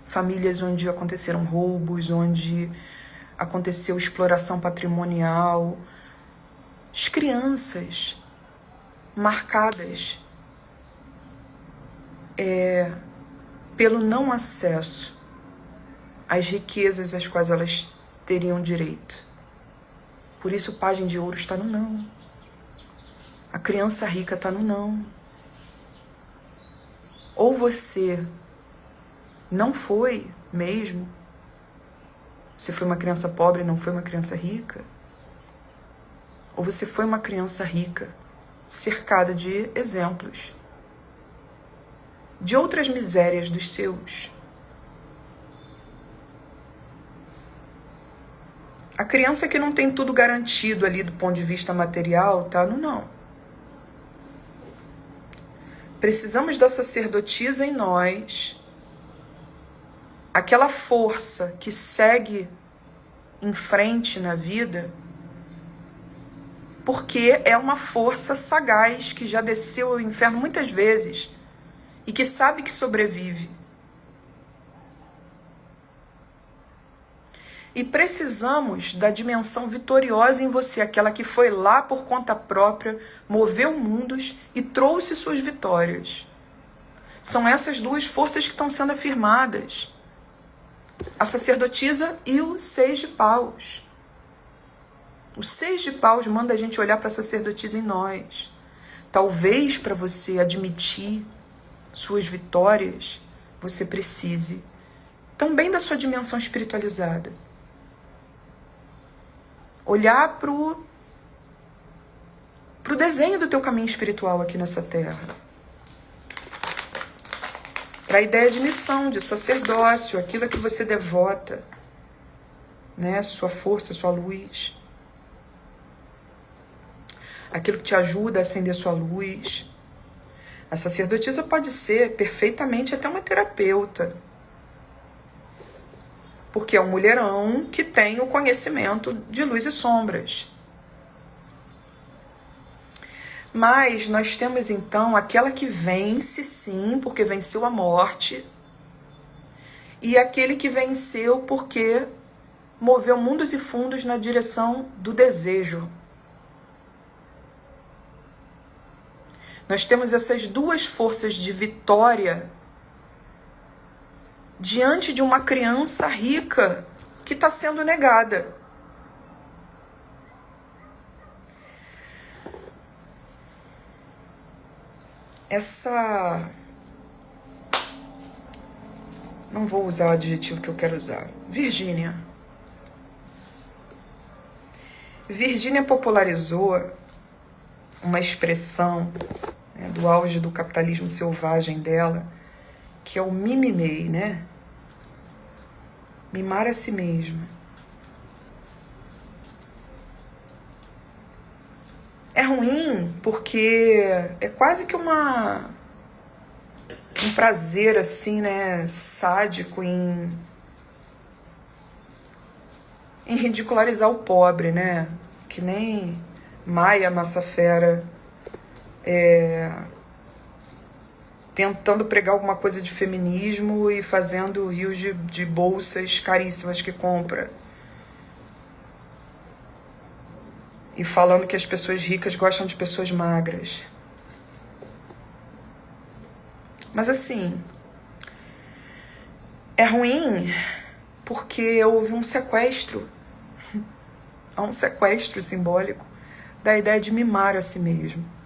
Famílias onde aconteceram roubos, onde aconteceu exploração patrimonial. As crianças marcadas pelo não acesso às riquezas às quais elas teriam direito. Por isso o pajem de ouro está no não. A criança rica está no não. Ou você não foi mesmo, você foi uma criança pobre e não foi uma criança rica, ou você foi uma criança rica, cercada de exemplos, de outras misérias dos seus. A criança que não tem tudo garantido ali do ponto de vista material, tá no não. Precisamos da sacerdotisa em nós, aquela força que segue em frente na vida, porque é uma força sagaz que já desceu ao inferno muitas vezes e que sabe que sobrevive. E precisamos da dimensão vitoriosa em você, aquela que foi lá por conta própria, moveu mundos e trouxe suas vitórias. São essas duas forças que estão sendo afirmadas. A sacerdotisa e o 6 de paus. O 6 de paus manda a gente olhar para a sacerdotisa em nós. Talvez para você admitir suas vitórias, você precise também da sua dimensão espiritualizada. Olhar para o desenho do teu caminho espiritual aqui nessa terra. Para a ideia de missão, de sacerdócio, aquilo a que você devota, né? Sua força, sua luz. Aquilo que te ajuda a acender sua luz. A sacerdotisa pode ser perfeitamente até uma terapeuta. Porque é um mulherão que tem o conhecimento de luz e sombras. Mas nós temos então aquela que vence, sim, porque venceu a morte. E aquele que venceu porque moveu mundos e fundos na direção do desejo. Nós temos essas duas forças de vitória diante de uma criança rica que está sendo negada. Não vou usar o adjetivo que eu quero usar. Virgínia popularizou uma expressão, né, do auge do capitalismo selvagem dela, que é o mimimei, né? Mimar a si mesma. É ruim porque é quase que um prazer, assim, né, sádico em ridicularizar o pobre, né? Que nem Maia Massafera tentando pregar alguma coisa de feminismo e fazendo rios de bolsas caríssimas que compra. E falando que as pessoas ricas gostam de pessoas magras. Mas assim, é ruim porque houve um sequestro. Há um sequestro simbólico da ideia de mimar a si mesmo.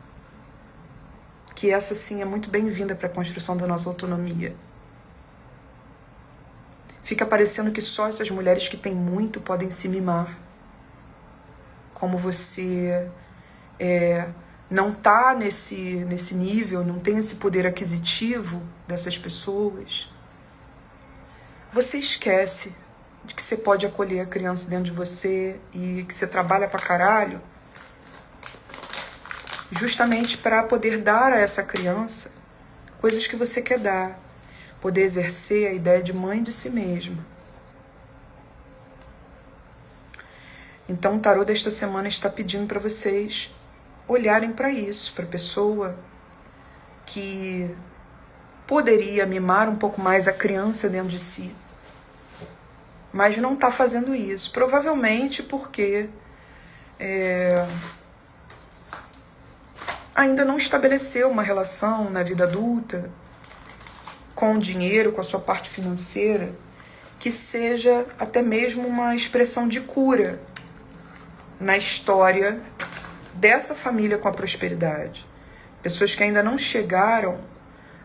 Que essa sim é muito bem-vinda para a construção da nossa autonomia. Fica parecendo que só essas mulheres que têm muito podem se mimar. Como você não está nesse nível, não tem esse poder aquisitivo dessas pessoas, você esquece de que você pode acolher a criança dentro de você e que você trabalha pra caralho justamente para poder dar a essa criança coisas que você quer dar, poder exercer a ideia de mãe de si mesma. Então o tarô desta semana está pedindo para vocês olharem para isso, para a pessoa que poderia mimar um pouco mais a criança dentro de si, mas não está fazendo isso, provavelmente porque ainda não estabeleceu uma relação na vida adulta com o dinheiro, com a sua parte financeira, que seja até mesmo uma expressão de cura na história dessa família com a prosperidade. Pessoas que ainda não chegaram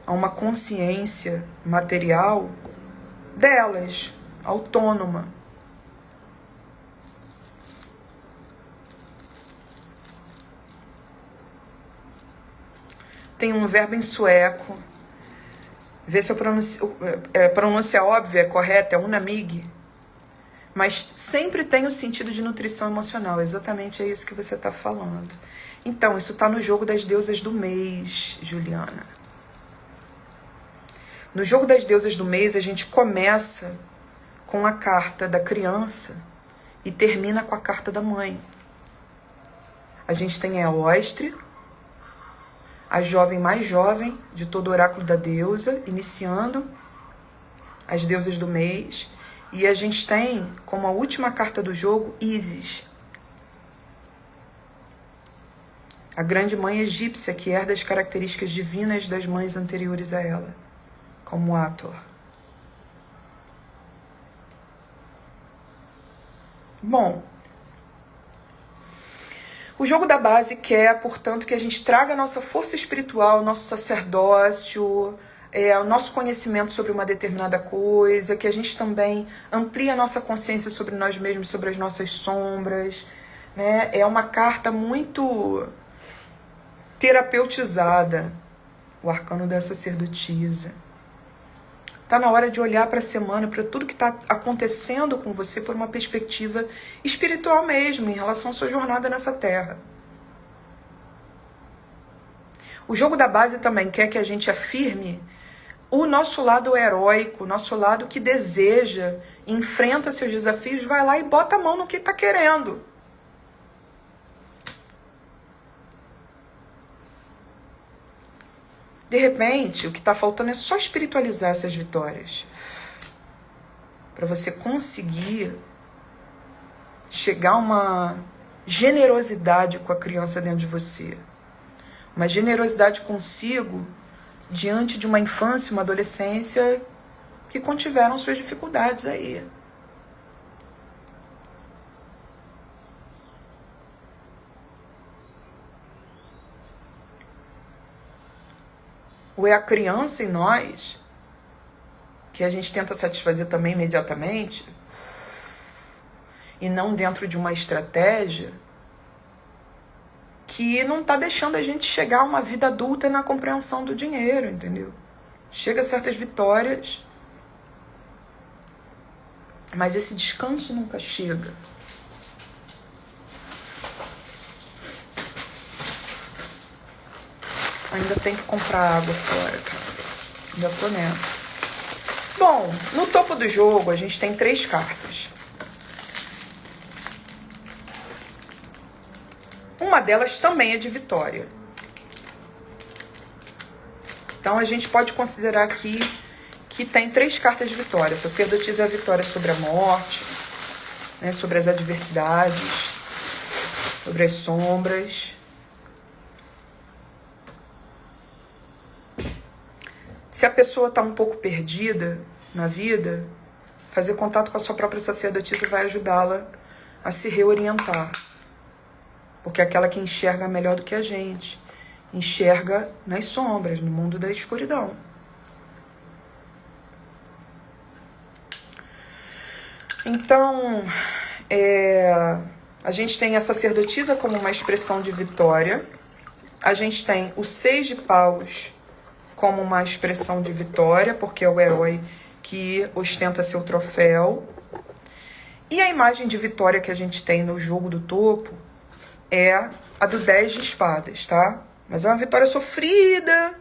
a uma consciência material delas, autônoma. Tem um verbo em sueco, vê se a pronúncia óbvia, é correta, é unamig, mas sempre tem o sentido de nutrição emocional, exatamente é isso que você está falando. Então, isso está no jogo das deusas do mês, Juliana. No jogo das deusas do mês, a gente começa com a carta da criança e termina com a carta da mãe. A gente tem a Eostre, a jovem mais jovem de todo o oráculo da deusa, iniciando as deusas do mês. E a gente tem, como a última carta do jogo, Ísis, a grande mãe egípcia que herda as características divinas das mães anteriores a ela, como Hathor. Bom, o jogo da base quer, portanto, que a gente traga a nossa força espiritual, nosso sacerdócio, o nosso conhecimento sobre uma determinada coisa, que a gente também amplie a nossa consciência sobre nós mesmos, sobre as nossas sombras, né? É uma carta muito terapeutizada, o arcano da sacerdotisa. Está na hora de olhar para a semana, para tudo que está acontecendo com você por uma perspectiva espiritual mesmo, em relação à sua jornada nessa terra. O jogo da base também quer que a gente afirme o nosso lado heróico, o nosso lado que deseja, enfrenta seus desafios, vai lá e bota a mão no que está querendo. De repente, o que está faltando é só espiritualizar essas vitórias. Para você conseguir chegar a uma generosidade com a criança dentro de você. Uma generosidade consigo diante de uma infância, uma adolescência que contiveram suas dificuldades aí. Ou é a criança em nós, que a gente tenta satisfazer também imediatamente, e não dentro de uma estratégia, que não está deixando a gente chegar a uma vida adulta na compreensão do dinheiro, entendeu? Chega a certas vitórias, mas esse descanso nunca chega. Ainda tem que comprar água fora, cara. Ainda tô nessa. Bom, no topo do jogo a gente tem 3 cartas. Uma delas também é de vitória. Então a gente pode considerar aqui que tem 3 cartas de vitória. A sacerdotisa é a vitória sobre a morte, né, sobre as adversidades, sobre as sombras. Se a pessoa está um pouco perdida na vida, fazer contato com a sua própria sacerdotisa vai ajudá-la a se reorientar. Porque é aquela que enxerga melhor do que a gente. Enxerga nas sombras, no mundo da escuridão. Então, a gente tem a sacerdotisa como uma expressão de vitória. A gente tem o 6 de paus como uma expressão de vitória, porque é o herói que ostenta seu troféu. E a imagem de vitória que a gente tem no jogo do topo é a do 10 de espadas, tá? Mas é uma vitória sofrida,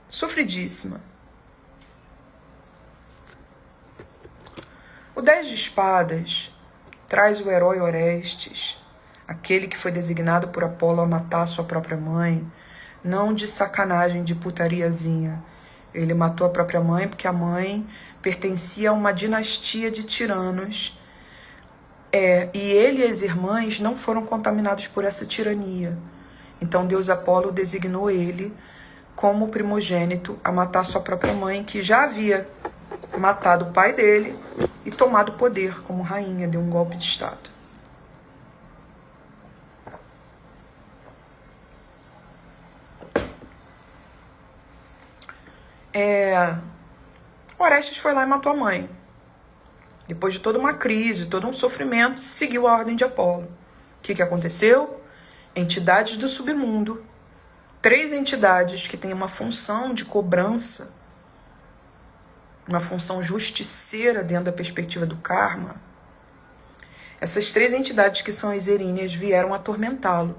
sofridíssima. O 10 de espadas traz o herói Orestes, aquele que foi designado por Apolo a matar sua própria mãe, não de sacanagem, de putariazinha. Ele matou a própria mãe porque a mãe pertencia a uma dinastia de tiranos. E ele e as irmãs não foram contaminados por essa tirania. Então Deus Apolo designou ele como primogênito a matar sua própria mãe, que já havia matado o pai dele e tomado o poder como rainha, deu um golpe de estado. Orestes foi lá e matou a mãe. Depois de toda uma crise, todo um sofrimento, seguiu a ordem de Apolo. O que aconteceu? Entidades do submundo, 3 entidades que têm uma função de cobrança, uma função justiceira dentro da perspectiva do karma. Essas 3 entidades, que são as eríneas, vieram atormentá-lo.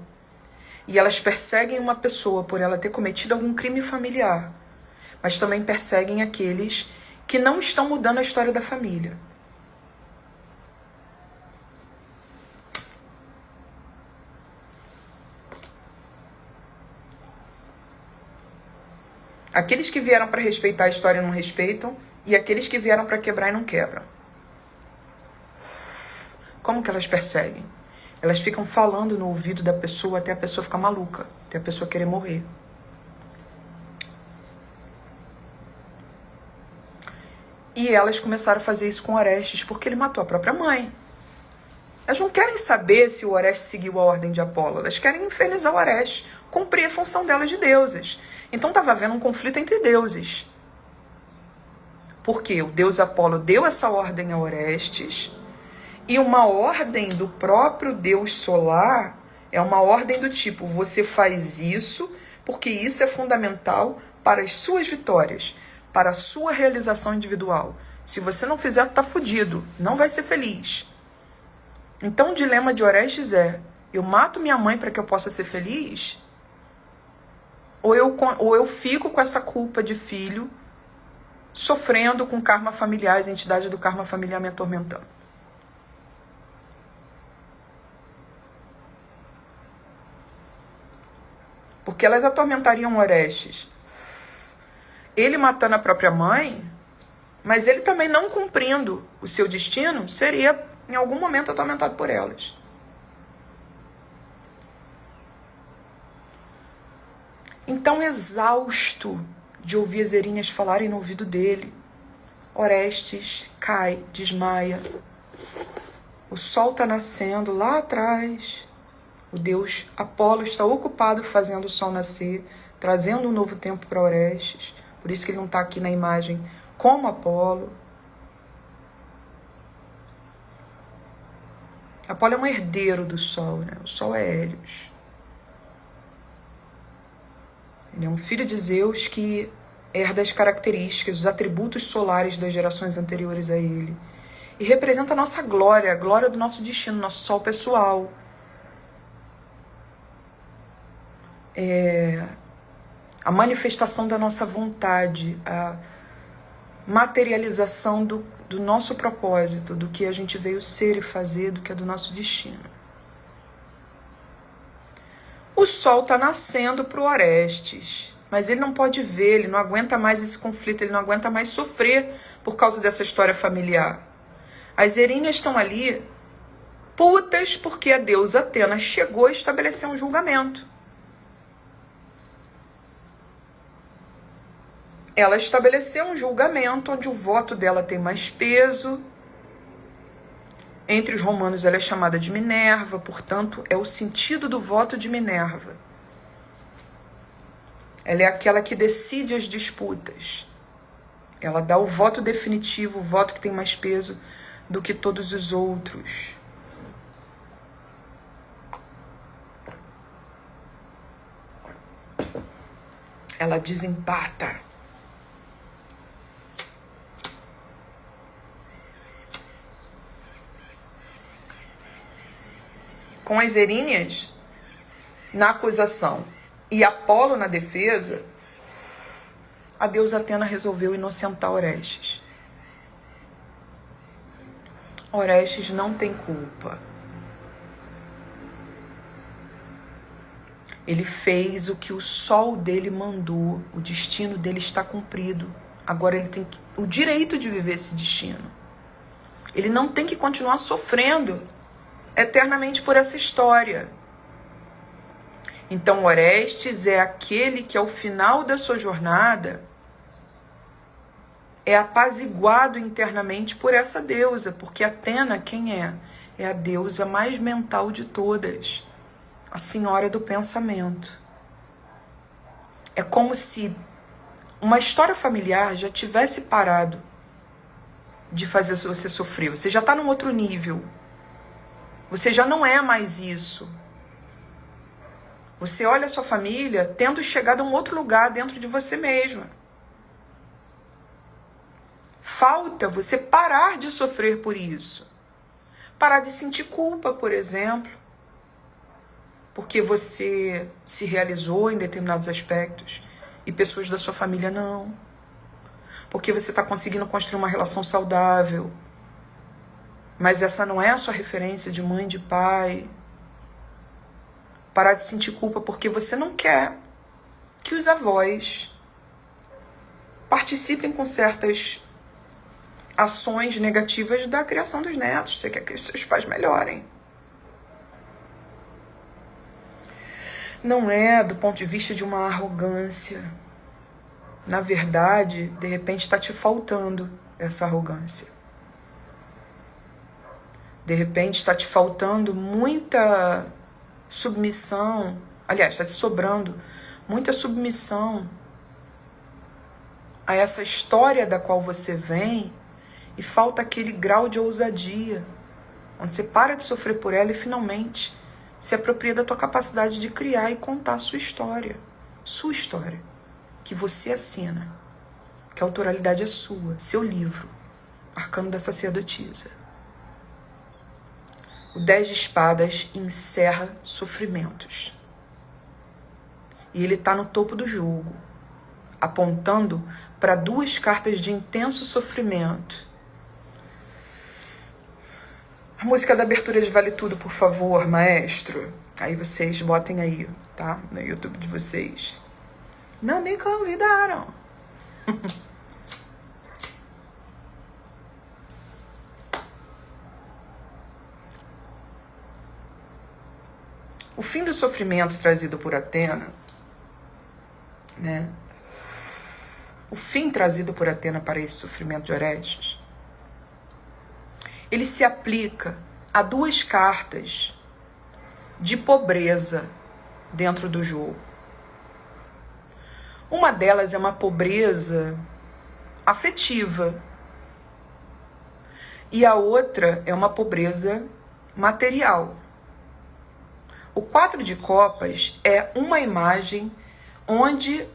E elas perseguem uma pessoa por ela ter cometido algum crime familiar, mas também perseguem aqueles que não estão mudando a história da família. Aqueles que vieram para respeitar a história não respeitam, e aqueles que vieram para quebrar e não quebram. Como que elas perseguem? Elas ficam falando no ouvido da pessoa até a pessoa ficar maluca, até a pessoa querer morrer. E elas começaram a fazer isso com Orestes porque ele matou a própria mãe. Elas não querem saber se o Orestes seguiu a ordem de Apolo. Elas querem infernizar o Orestes, cumprir a função delas de deusas. Então estava havendo um conflito entre deuses. Porque o deus Apolo deu essa ordem a Orestes, e uma ordem do próprio deus solar é uma ordem do tipo: você faz isso porque isso é fundamental para as suas vitórias, para a sua realização individual. Se você não fizer, tá fudido, não vai ser feliz. Então o dilema de Orestes é: eu mato minha mãe para que eu possa ser feliz? Ou eu fico com essa culpa de filho, sofrendo com karma familiar, as entidades do karma familiar me atormentando? Porque elas atormentariam Orestes, ele matando a própria mãe, mas ele também não cumprindo o seu destino, seria em algum momento atormentado por elas. Então, exausto de ouvir as eríneas falarem no ouvido dele, Orestes cai, desmaia. O sol está nascendo lá atrás. O deus Apolo está ocupado fazendo o sol nascer, trazendo um novo tempo para Orestes. Por isso que ele não está aqui na imagem como Apolo. Apolo é um herdeiro do sol, né? O sol é Hélios. Ele é um filho de Zeus que herda as características, os atributos solares das gerações anteriores a ele. E representa a nossa glória, a glória do nosso destino, nosso sol pessoal. A manifestação da nossa vontade, a materialização do nosso propósito, do que a gente veio ser e fazer, do que é do nosso destino. O sol está nascendo para o Orestes. Mas ele não pode ver, ele não aguenta mais esse conflito, ele não aguenta mais sofrer por causa dessa história familiar. As Erinhas estão ali putas porque a deusa Atena chegou a estabelecer um julgamento. Ela estabeleceu um julgamento onde o voto dela tem mais peso. Entre os romanos ela é chamada de Minerva, portanto é o sentido do voto de Minerva. Ela é aquela que decide as disputas. Ela dá o voto definitivo, o voto que tem mais peso do que todos os outros. Ela desempata. Com as Erinhas na acusação e Apolo na defesa, a deusa Atena resolveu inocentar Orestes. Orestes não tem culpa. Ele fez o que o sol dele mandou. O destino dele está cumprido. Agora ele tem o direito de viver esse destino. Ele não tem que continuar sofrendo eternamente por essa história. Então Orestes é aquele que ao final da sua jornada é apaziguado internamente por essa deusa, porque Atena quem é? É a deusa mais mental de todas, a senhora do pensamento. É como se uma história familiar já tivesse parado de fazer você sofrer. Você já está num outro nível. Você já não é mais isso. Você olha a sua família tendo chegado a um outro lugar dentro de você mesma. Falta você parar de sofrer por isso. Parar de sentir culpa, por exemplo. Porque você se realizou em determinados aspectos e pessoas da sua família não. Porque você está conseguindo construir uma relação saudável. Mas essa não é a sua referência de mãe, de pai. Parar de sentir culpa porque você não quer que os avós participem com certas ações negativas da criação dos netos. Você quer que os seus pais melhorem. Não é do ponto de vista de uma arrogância. Na verdade, de repente está te faltando essa arrogância. De repente está te faltando muita submissão. Aliás, está te sobrando muita submissão a essa história da qual você vem e falta aquele grau de ousadia, onde você para de sofrer por ela e finalmente se apropria da tua capacidade de criar e contar a sua história, que você assina, que a autoralidade é sua, seu livro, Arcano da Sacerdotisa. O 10 de espadas encerra sofrimentos. E ele está no topo do jogo, apontando para 2 cartas de intenso sofrimento. A música da abertura de Vale Tudo, por favor, maestro. Aí vocês botem aí, tá? No YouTube de vocês. Não me convidaram. O fim do sofrimento trazido por Atena, né? O fim trazido por Atena para esse sofrimento de Orestes, ele se aplica a 2 cartas de pobreza dentro do jogo. Uma delas é uma pobreza afetiva e a outra é uma pobreza material. O 4 de copas é uma imagem onde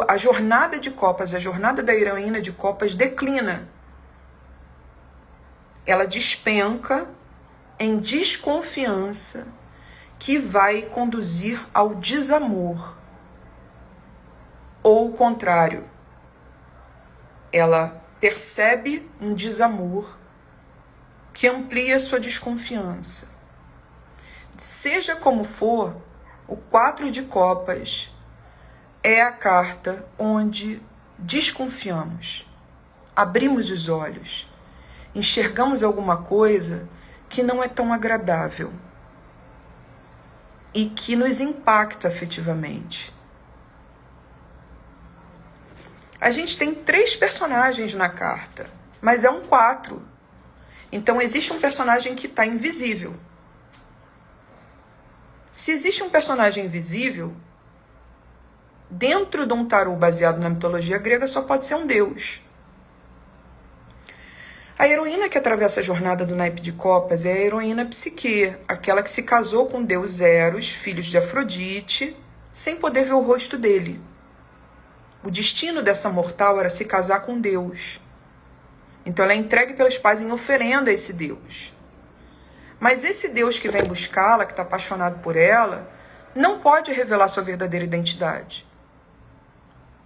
a jornada de copas, a jornada da heroína de copas declina. Ela despenca em desconfiança que vai conduzir ao desamor. Ou o contrário, ela percebe um desamor que amplia sua desconfiança. Seja como for, o 4 de copas é a carta onde desconfiamos, abrimos os olhos, enxergamos alguma coisa que não é tão agradável e que nos impacta afetivamente. A gente tem 3 personagens na carta, mas é um 4. Então existe um personagem que está invisível. Se existe um personagem invisível, dentro de um tarô baseado na mitologia grega, só pode ser um deus. A heroína que atravessa a jornada do naipe de copas é a heroína Psique, aquela que se casou com o deus Eros, filho de Afrodite, sem poder ver o rosto dele. O destino dessa mortal era se casar com Deus. Então ela é entregue pelos pais em oferenda a esse Deus. Mas esse Deus que vem buscá-la, que está apaixonado por ela, não pode revelar sua verdadeira identidade.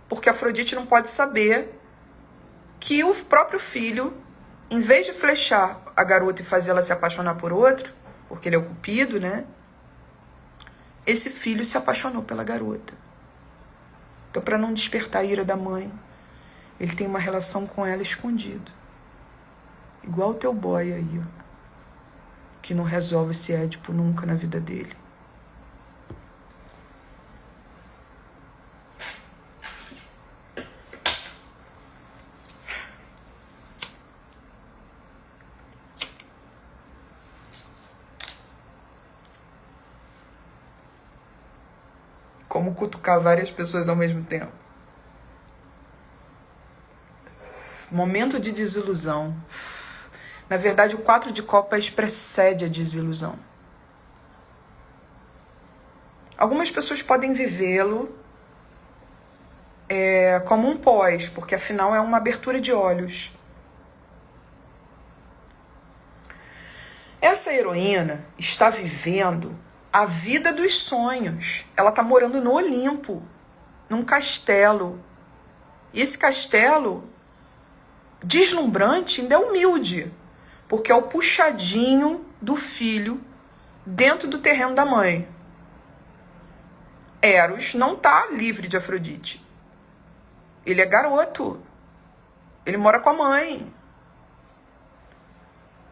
Porque Afrodite não pode saber que o próprio filho, em vez de flechar a garota e fazer ela se apaixonar por outro, porque ele é o cupido, né? Esse filho se apaixonou pela garota. Então, para não despertar a ira da mãe, ele tem uma relação com ela escondido. Igual o teu boy aí, ó, que não resolve esse Édipo nunca na vida dele. Como cutucar várias pessoas ao mesmo tempo. Momento de desilusão. Na verdade, o 4 de copas precede a desilusão. Algumas pessoas podem vivê-lo como um pós, porque afinal é uma abertura de olhos. Essa heroína está vivendo a vida dos sonhos. Ela está morando no Olimpo, num castelo. E esse castelo, deslumbrante, ainda é humilde, porque é o puxadinho do filho dentro do terreno da mãe. Eros não está livre de Afrodite. Ele é garoto. Ele mora com a mãe.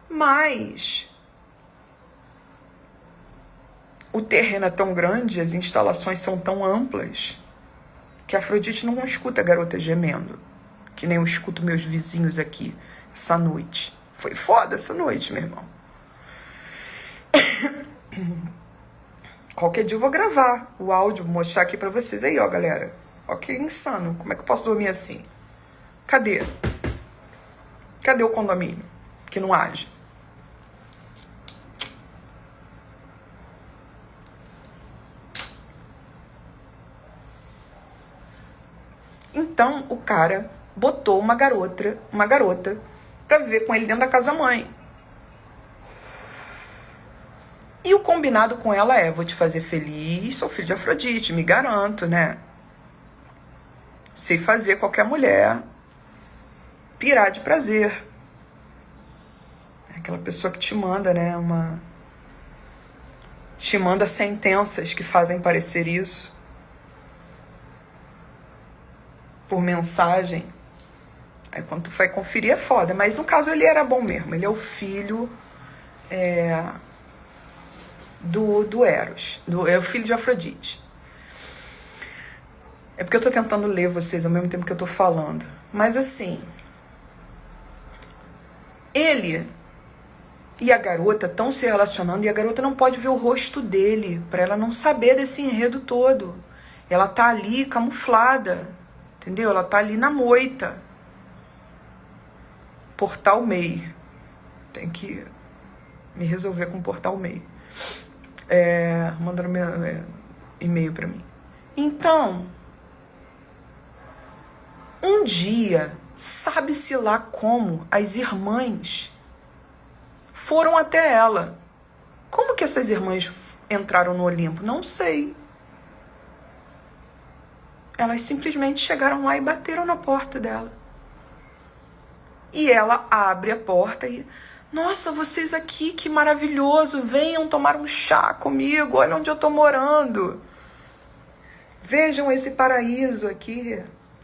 Mas o terreno é tão grande, as instalações são tão amplas, que Afrodite não escuta a garota gemendo, que nem eu escuto meus vizinhos aqui essa noite. Foi foda essa noite, meu irmão. Qualquer dia eu vou gravar o áudio, mostrar aqui pra vocês. Aí, ó, galera. Ó, que insano. Como é que eu posso dormir assim? Cadê? Cadê o condomínio que não age? Então, o cara botou uma garota pra viver com ele dentro da casa da mãe. E o combinado com ela é: vou te fazer feliz, sou filho de Afrodite, me garanto, né? Sei fazer qualquer mulher pirar de prazer. Aquela pessoa que te manda, né? Te manda sentenças que fazem parecer isso. Por mensagem. Aí quando tu vai conferir é foda. Mas no caso ele era bom mesmo. Ele é o filho do Eros. É o filho de Afrodite. É porque eu tô tentando ler vocês ao mesmo tempo que eu tô falando. Mas assim, ele e a garota estão se relacionando e a garota não pode ver o rosto dele, pra ela não saber desse enredo todo. Ela tá ali camuflada. Entendeu? Ela tá ali na moita. Portal MEI. Tem que me resolver com Portal MEI. Mandando meu e-mail pra mim. Então, um dia, sabe-se lá como, as irmãs foram até ela. Como que essas irmãs entraram no Olimpo? Não sei. Elas simplesmente chegaram lá e bateram na porta dela. E ela abre a porta e... Nossa, vocês aqui, que maravilhoso. Venham tomar um chá comigo. Olha onde eu tô morando. Vejam esse paraíso aqui.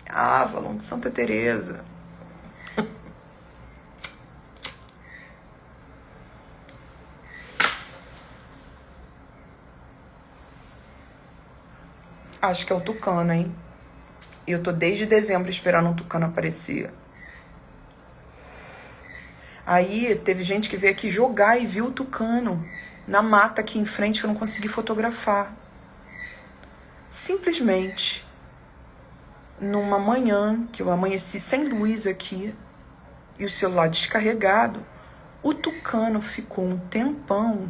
Avalon, de Santa Teresa. Acho que é o tucano, hein? E eu tô desde dezembro esperando um tucano aparecer. Aí teve gente que veio aqui jogar e viu o tucano na mata aqui em frente que eu não consegui fotografar. Simplesmente, numa manhã que eu amanheci sem luz aqui e o celular descarregado, o tucano ficou um tempão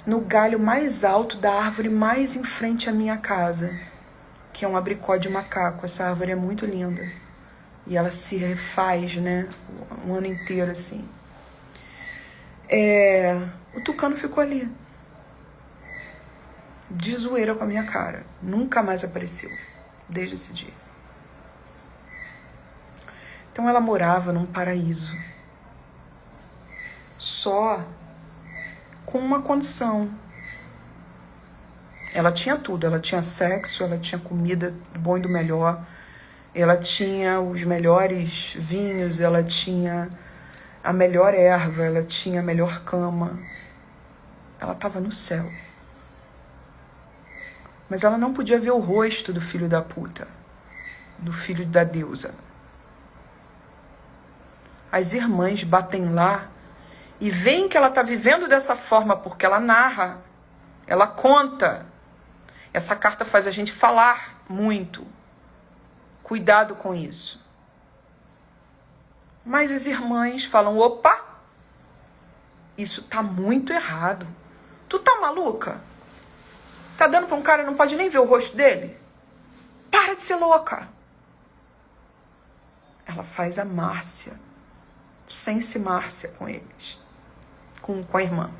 no galho mais alto da árvore mais em frente à minha casa, que é um abricó de macaco. Essa árvore é muito linda. E ela se refaz, né? Um ano inteiro, assim. O tucano ficou ali. De zoeira com a minha cara. Nunca mais apareceu. Desde esse dia. Então ela morava num paraíso. Só com uma condição. Ela tinha tudo. Ela tinha sexo, ela tinha comida do bom e do melhor. Ela tinha os melhores vinhos, ela tinha a melhor erva, ela tinha a melhor cama. Ela estava no céu. Mas ela não podia ver o rosto do filho da puta, do filho da deusa. As irmãs batem lá e veem que ela está vivendo dessa forma porque ela narra, ela conta. Essa carta faz a gente falar muito. Cuidado com isso. Mas as irmãs falam, opa, isso tá muito errado. Tu tá maluca? Tá dando pra um cara e não pode nem ver o rosto dele? Para de ser louca. Ela faz a Márcia, Sense Márcia com eles, com a irmã.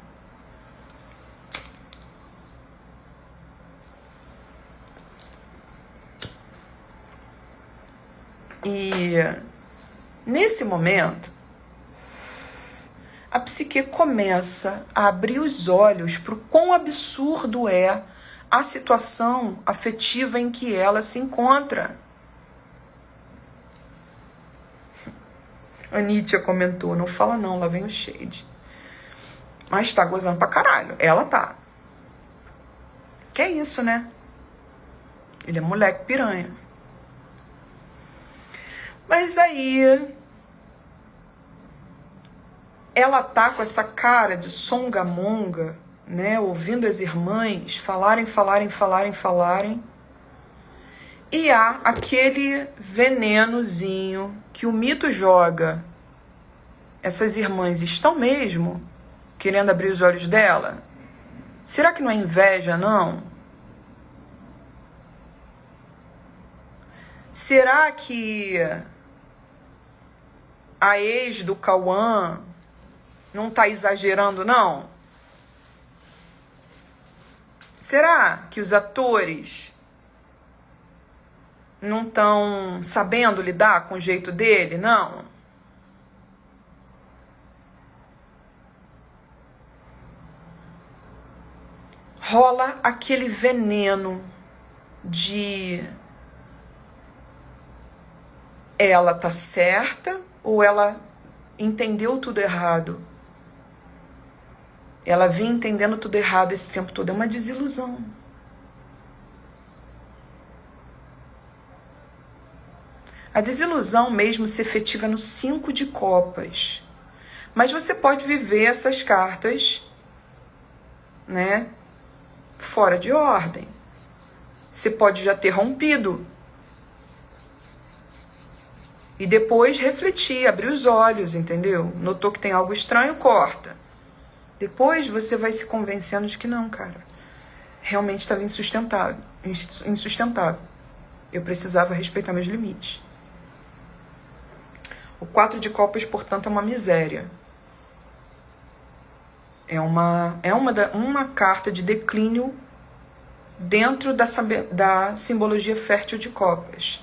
E nesse momento, a psique começa a abrir os olhos para o quão absurdo é a situação afetiva em que ela se encontra. A Nietzsche comentou, não fala não, lá vem o shade. Mas tá gozando pra caralho, ela tá. Que é isso, né? Ele é moleque piranha. Mas aí, ela tá com essa cara de songamonga, né? Ouvindo as irmãs falarem. E há aquele venenozinho que o mito joga. Essas irmãs estão mesmo querendo abrir os olhos dela? Será que não é inveja, não? Será que a ex do Cauã não tá exagerando, não? Será que os atores não estão sabendo lidar com o jeito dele, não? Rola aquele veneno de ela tá certa ou ela entendeu tudo errado? Ela vinha entendendo tudo errado esse tempo todo. É uma desilusão. A desilusão mesmo se efetiva no 5 de copas. Mas você pode viver essas cartas, né, fora de ordem. Você pode já ter rompido. E depois refletir, abrir os olhos, entendeu? Notou que tem algo estranho, corta. Depois você vai se convencendo de que não, cara. Realmente estava insustentável. Eu precisava respeitar meus limites. O 4 de copas, portanto, é uma miséria. É uma carta de declínio dentro da simbologia fértil de copas.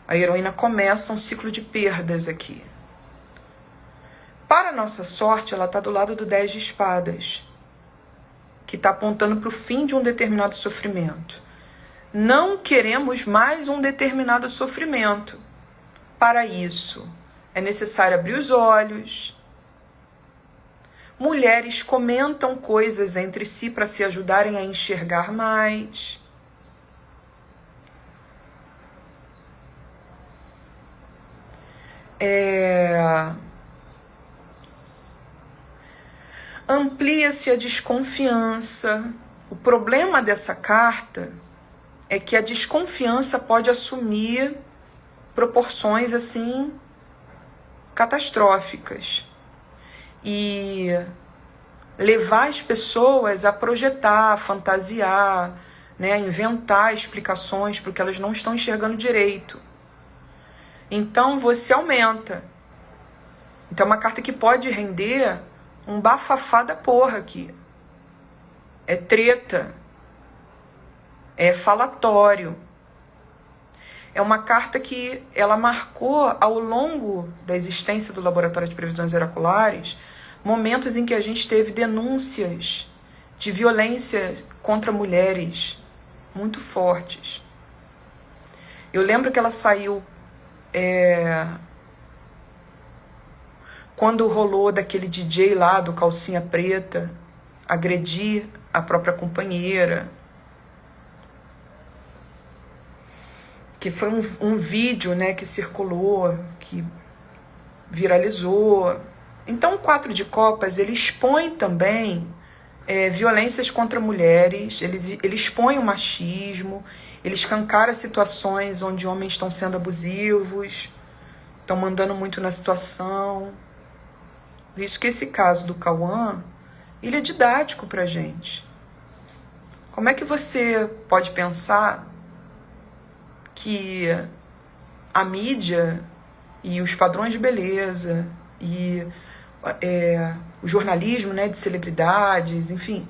A heroína começa um ciclo de perdas aqui. Para nossa sorte, ela está do lado do 10 de espadas, que está apontando para o fim de um determinado sofrimento. Não queremos mais um determinado sofrimento. Para isso, é necessário abrir os olhos. Mulheres comentam coisas entre si para se ajudarem a enxergar mais. Amplia-se a desconfiança. O problema dessa carta é que a desconfiança pode assumir proporções assim catastróficas e levar as pessoas a projetar, a fantasiar, né, a inventar explicações porque elas não estão enxergando direito. Então você aumenta. Então é uma carta que pode render um bafafá da porra aqui. É treta. É falatório. É uma carta que ela marcou ao longo da existência do Laboratório de Previsões Oraculares momentos em que a gente teve denúncias de violência contra mulheres muito fortes. Eu lembro que ela saiu quando rolou daquele DJ lá do Calcinha Preta agredir a própria companheira, que foi um vídeo, né, que circulou, que viralizou. Então o 4 de Copas, ele expõe também violências contra mulheres, ele expõe o machismo, ele escancara situações onde homens estão sendo abusivos, estão mandando muito na situação. Por isso que esse caso do Cauã, ele é didático pra gente. Como é que você pode pensar que a mídia e os padrões de beleza e o jornalismo, né, de celebridades, enfim,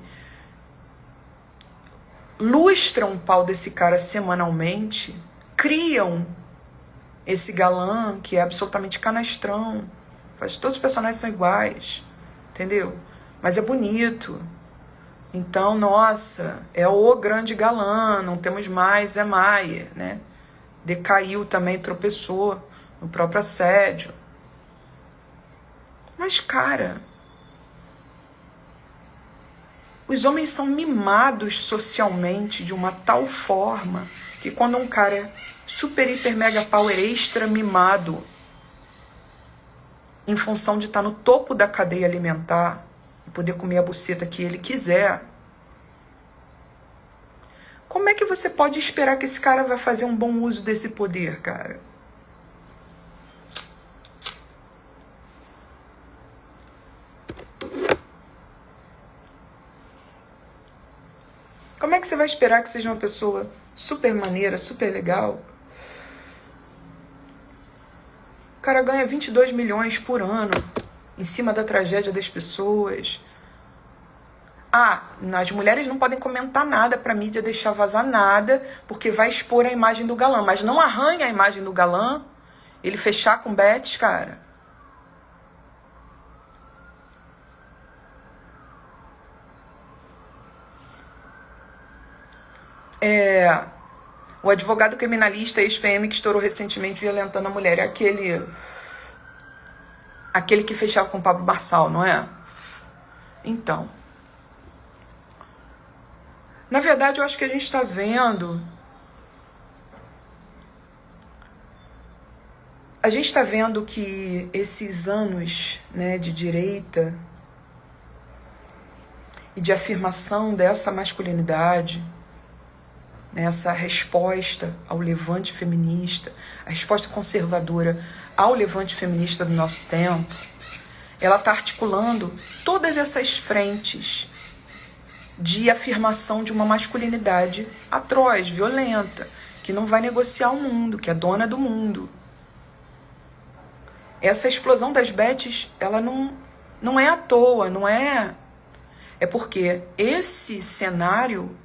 lustram o pau desse cara semanalmente, criam esse galã que é absolutamente canastrão, todos os personagens são iguais, entendeu? Mas é bonito. Então, nossa, é o grande galã, não temos mais, é Maia, né? Decaiu também, tropeçou no próprio assédio. Mas, cara, os homens são mimados socialmente de uma tal forma que quando um cara é super, hiper, mega power extra mimado, em função de estar no topo da cadeia alimentar e poder comer a buceta que ele quiser, como é que você pode esperar que esse cara vai fazer um bom uso desse poder, cara? Como é que você vai esperar que seja uma pessoa super maneira, super legal? O cara ganha 22 milhões por ano em cima da tragédia das pessoas. As mulheres não podem comentar nada pra mídia deixar vazar nada, porque vai expor a imagem do galã. Mas não arranha a imagem do galã, ele fechar com bets, cara. O advogado criminalista ex-PM que estourou recentemente violentando a mulher é aquele que fechava com o Pablo Marçal, não é? Então, na verdade, eu acho que a gente está vendo que esses anos, né, de direita e de afirmação dessa masculinidade, essa resposta ao levante feminista, a resposta conservadora ao levante feminista do nosso tempo, ela está articulando todas essas frentes de afirmação de uma masculinidade atroz, violenta, que não vai negociar o mundo, que é dona do mundo. Essa explosão das bets, ela não é à toa, não é... É porque esse cenário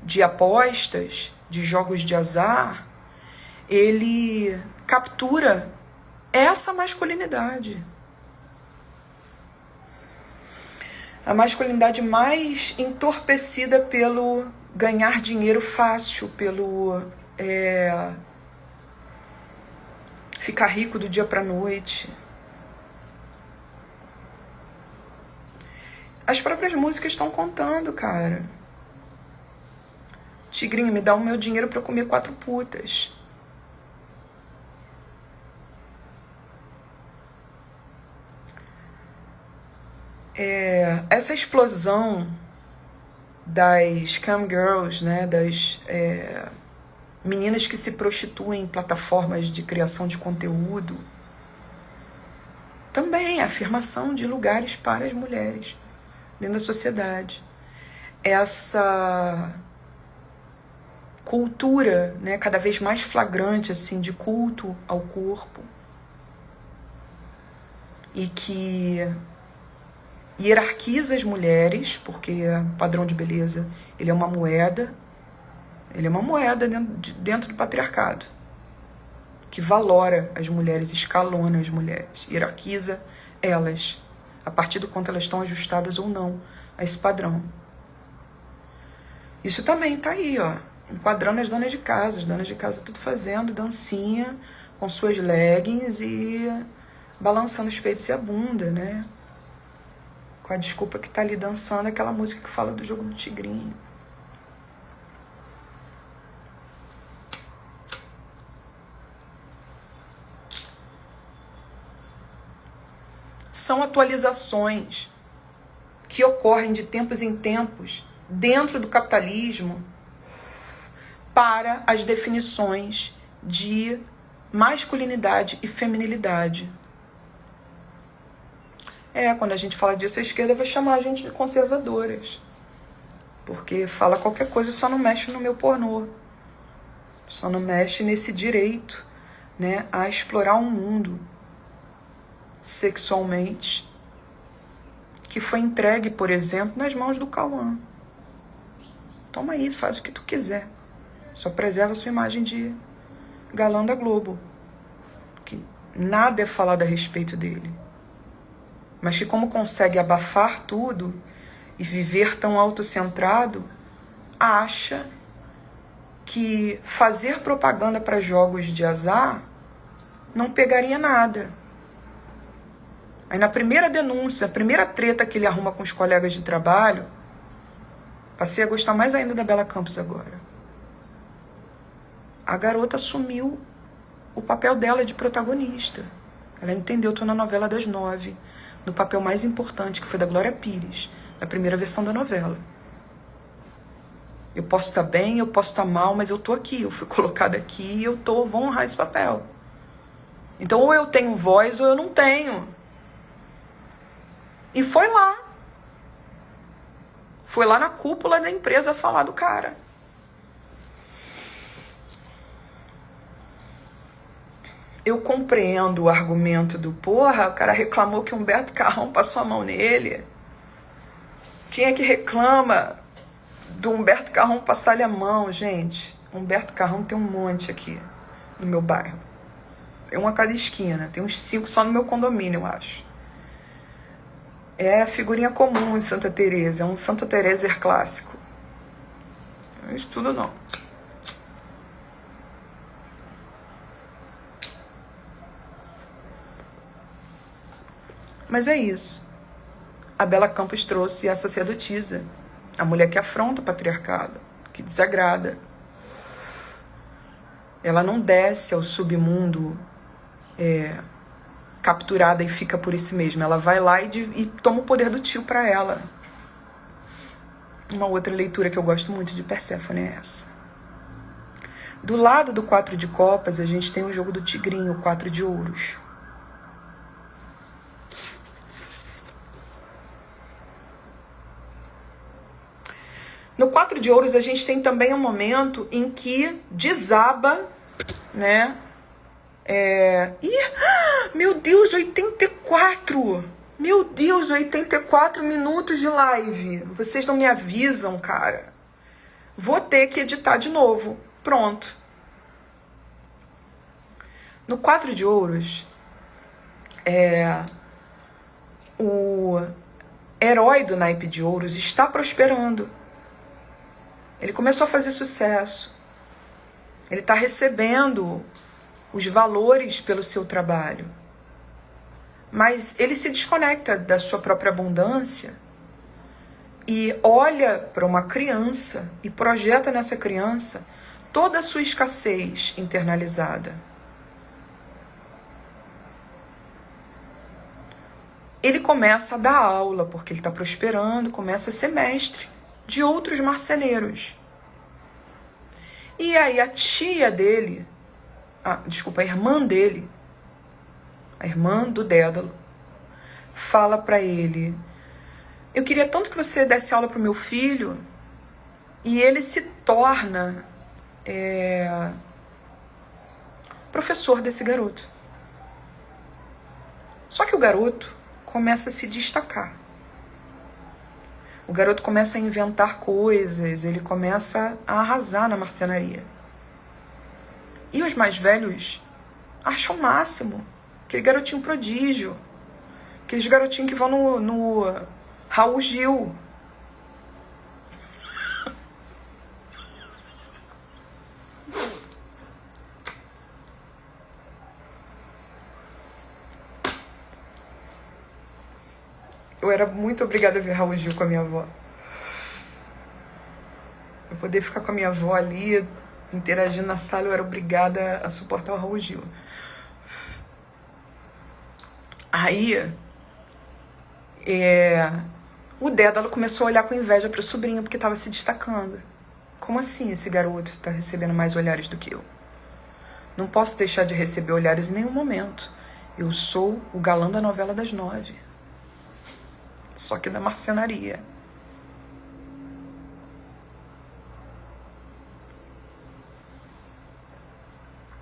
de apostas, de jogos de azar, ele captura essa masculinidade. A masculinidade mais entorpecida pelo ganhar dinheiro fácil pelo ficar rico do dia pra noite. As próprias músicas estão contando, cara. Tigrinho, me dá o meu dinheiro pra eu comer 4 putas. Essa explosão das cam girls, né, das meninas que se prostituem em plataformas de criação de conteúdo, também é a afirmação de lugares para as mulheres dentro da sociedade. Essa cultura, né, cada vez mais flagrante assim, de culto ao corpo, e que hierarquiza as mulheres, porque o padrão de beleza ele é uma moeda dentro do patriarcado, que valora as mulheres, escalona as mulheres, hierarquiza elas, a partir do quanto elas estão ajustadas ou não a esse padrão. Isso também tá aí, ó, enquadrando as donas de casa tudo fazendo dancinha com suas leggings e balançando os peitos e a bunda, né? Com a desculpa que tá ali dançando aquela música que fala do jogo do tigrinho. São atualizações que ocorrem de tempos em tempos dentro do capitalismo para as definições de masculinidade e feminilidade. Quando a gente fala disso, a esquerda vai chamar a gente de conservadoras. Porque fala qualquer coisa, só não mexe no meu pornô. Só não mexe nesse direito, né, a explorar um mundo sexualmente que foi entregue, por exemplo, nas mãos do Cauã. Toma aí, faz o que tu quiser. Só preserva a sua imagem de galã da Globo. Que nada é falado a respeito dele. Mas que como consegue abafar tudo e viver tão autocentrado, acha que fazer propaganda para jogos de azar não pegaria nada. Aí na primeira denúncia, a primeira treta que ele arruma com os colegas de trabalho, passei a gostar mais ainda da Bela Campos agora. A garota assumiu o papel dela de protagonista. Ela entendeu, tô na novela das 9, no papel mais importante, que foi da Glória Pires, na primeira versão da novela. Eu posso estar bem, eu posso estar mal, mas eu tô aqui, eu fui colocada aqui e vou honrar esse papel. Então ou eu tenho voz ou eu não tenho. E foi lá. Foi lá na cúpula da empresa falar do cara. Eu compreendo o argumento do porra, o cara reclamou que Humberto Carrão passou a mão nele. Quem é que reclama do Humberto Carrão passar-lhe a mão, gente? Humberto Carrão tem um monte aqui no meu bairro. É um a cada esquina, tem uns 5 só no meu condomínio, eu acho. É a figurinha comum em Santa Teresa, é um Santa Tereser clássico. Não é isso tudo não. Mas é isso. A Bela Campos trouxe essa sacerdotisa, a mulher que afronta o patriarcado, que desagrada. Ela não desce ao submundo capturada e fica por si mesma. Ela vai lá e toma o poder do tio para ela. Uma outra leitura que eu gosto muito de Perséfone é essa. Do lado do 4 de copas, a gente tem o jogo do tigrinho, o 4 de ouros. No 4 de ouros, a gente tem também um momento em que desaba, né? Meu Deus, 84! Meu Deus, 84 minutos de live. Vocês não me avisam, cara. Vou ter que editar de novo. Pronto. No 4 de ouros, o herói do naipe de ouros está prosperando. Ele começou a fazer sucesso. Ele está recebendo os valores pelo seu trabalho. Mas ele se desconecta da sua própria abundância e olha para uma criança e projeta nessa criança toda a sua escassez internalizada. Ele começa a dar aula, porque ele está prosperando, começa a ser mestre de outros marceneiros. E aí a tia dele, a irmã dele, a irmã do Dédalo, fala para ele: eu queria tanto que você desse aula para o meu filho. E ele se torna professor desse garoto. Só que o garoto começa a se destacar. O garoto começa a inventar coisas, ele começa a arrasar na marcenaria. E os mais velhos acham o máximo. Aquele garotinho prodígio. Aqueles garotinhos que vão no Raul Gil. Eu era muito obrigada a ver Raul Gil com a minha avó. Eu poder ficar com a minha avó ali, interagindo na sala, eu era obrigada a suportar o Raul Gil. Aí, o Dédalo começou a olhar com inveja para o sobrinho, porque estava se destacando. Como assim esse garoto está recebendo mais olhares do que eu? Não posso deixar de receber olhares em nenhum momento. Eu sou o galã da novela das 9. Só que da marcenaria.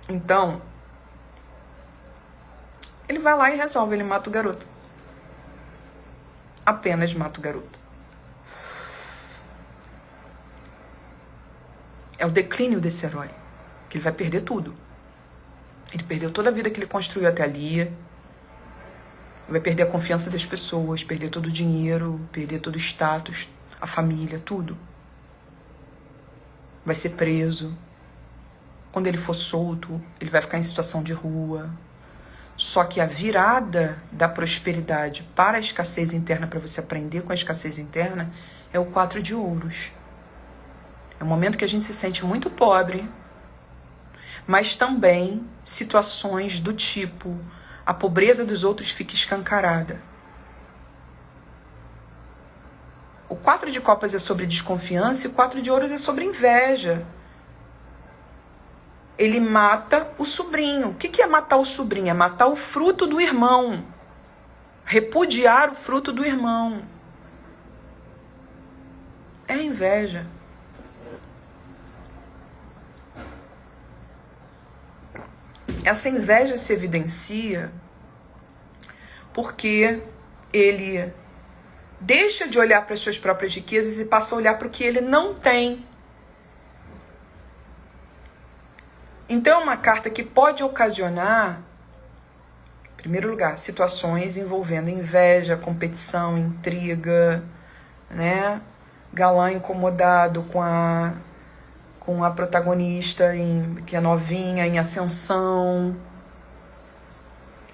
Então, ele vai lá e resolve, ele mata o garoto. Apenas mata o garoto. É o declínio desse herói, que ele vai perder tudo. Ele perdeu toda a vida que ele construiu até ali. Vai perder a confiança das pessoas, perder todo o dinheiro, perder todo o status, a família, tudo. Vai ser preso. Quando ele for solto, ele vai ficar em situação de rua. Só que a virada da prosperidade para a escassez interna, para você aprender com a escassez interna, é o 4 de ouros. É o momento que a gente se sente muito pobre, mas também situações do tipo: a pobreza dos outros fica escancarada. O 4 de copas é sobre desconfiança e o 4 de ouros é sobre inveja. Ele mata o sobrinho. O que é matar o sobrinho? É matar o fruto do irmão. Repudiar o fruto do irmão. É inveja. Essa inveja se evidencia porque ele deixa de olhar para as suas próprias riquezas e passa a olhar para o que ele não tem. Então é uma carta que pode ocasionar, em primeiro lugar, situações envolvendo inveja, competição, intriga, né? Galã incomodado com a protagonista que é novinha, em ascensão,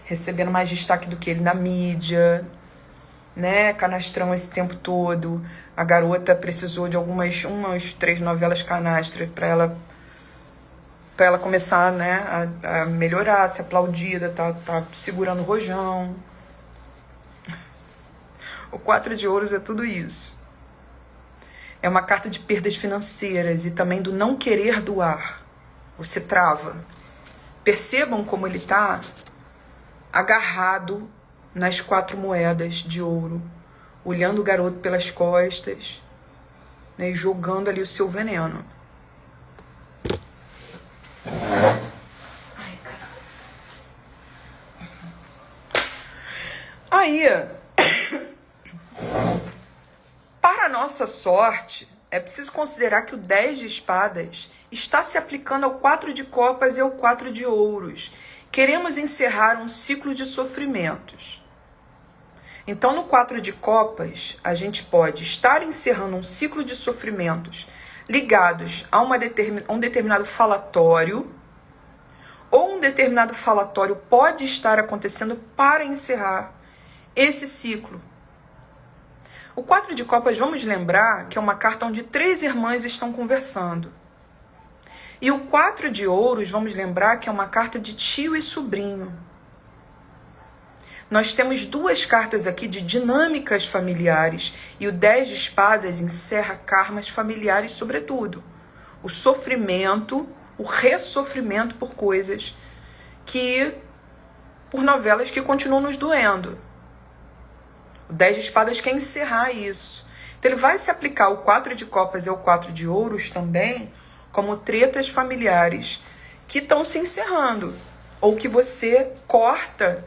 recebendo mais destaque do que ele na mídia, né? Canastrão esse tempo todo. A garota precisou de umas 3 novelas canastras para ela começar, né, a melhorar, ser aplaudida, tá segurando o rojão. O 4 de ouros é tudo isso. É uma carta de perdas financeiras e também do não querer doar. Você trava. Percebam como ele está agarrado nas 4 moedas de ouro, olhando o garoto pelas costas, né, e jogando ali o seu veneno. Ai, caramba. Aí, para nossa sorte, é preciso considerar que o 10 de espadas está se aplicando ao 4 de copas e ao 4 de ouros. Queremos encerrar um ciclo de sofrimentos. Então, no 4 de copas, a gente pode estar encerrando um ciclo de sofrimentos ligados a um determinado falatório, ou um determinado falatório pode estar acontecendo para encerrar esse ciclo. O 4 de copas, vamos lembrar que é uma carta onde 3 irmãs estão conversando. E o 4 de ouros, vamos lembrar que é uma carta de tio e sobrinho. Nós temos 2 cartas aqui de dinâmicas familiares, e o 10 de espadas encerra karmas familiares, sobretudo. O sofrimento, o ressofrimento por coisas por novelas que continuam nos doendo. O 10 de espadas quer encerrar isso. Então ele vai se aplicar o 4 de copas e o 4 de ouros também como tretas familiares que estão se encerrando, ou que você corta,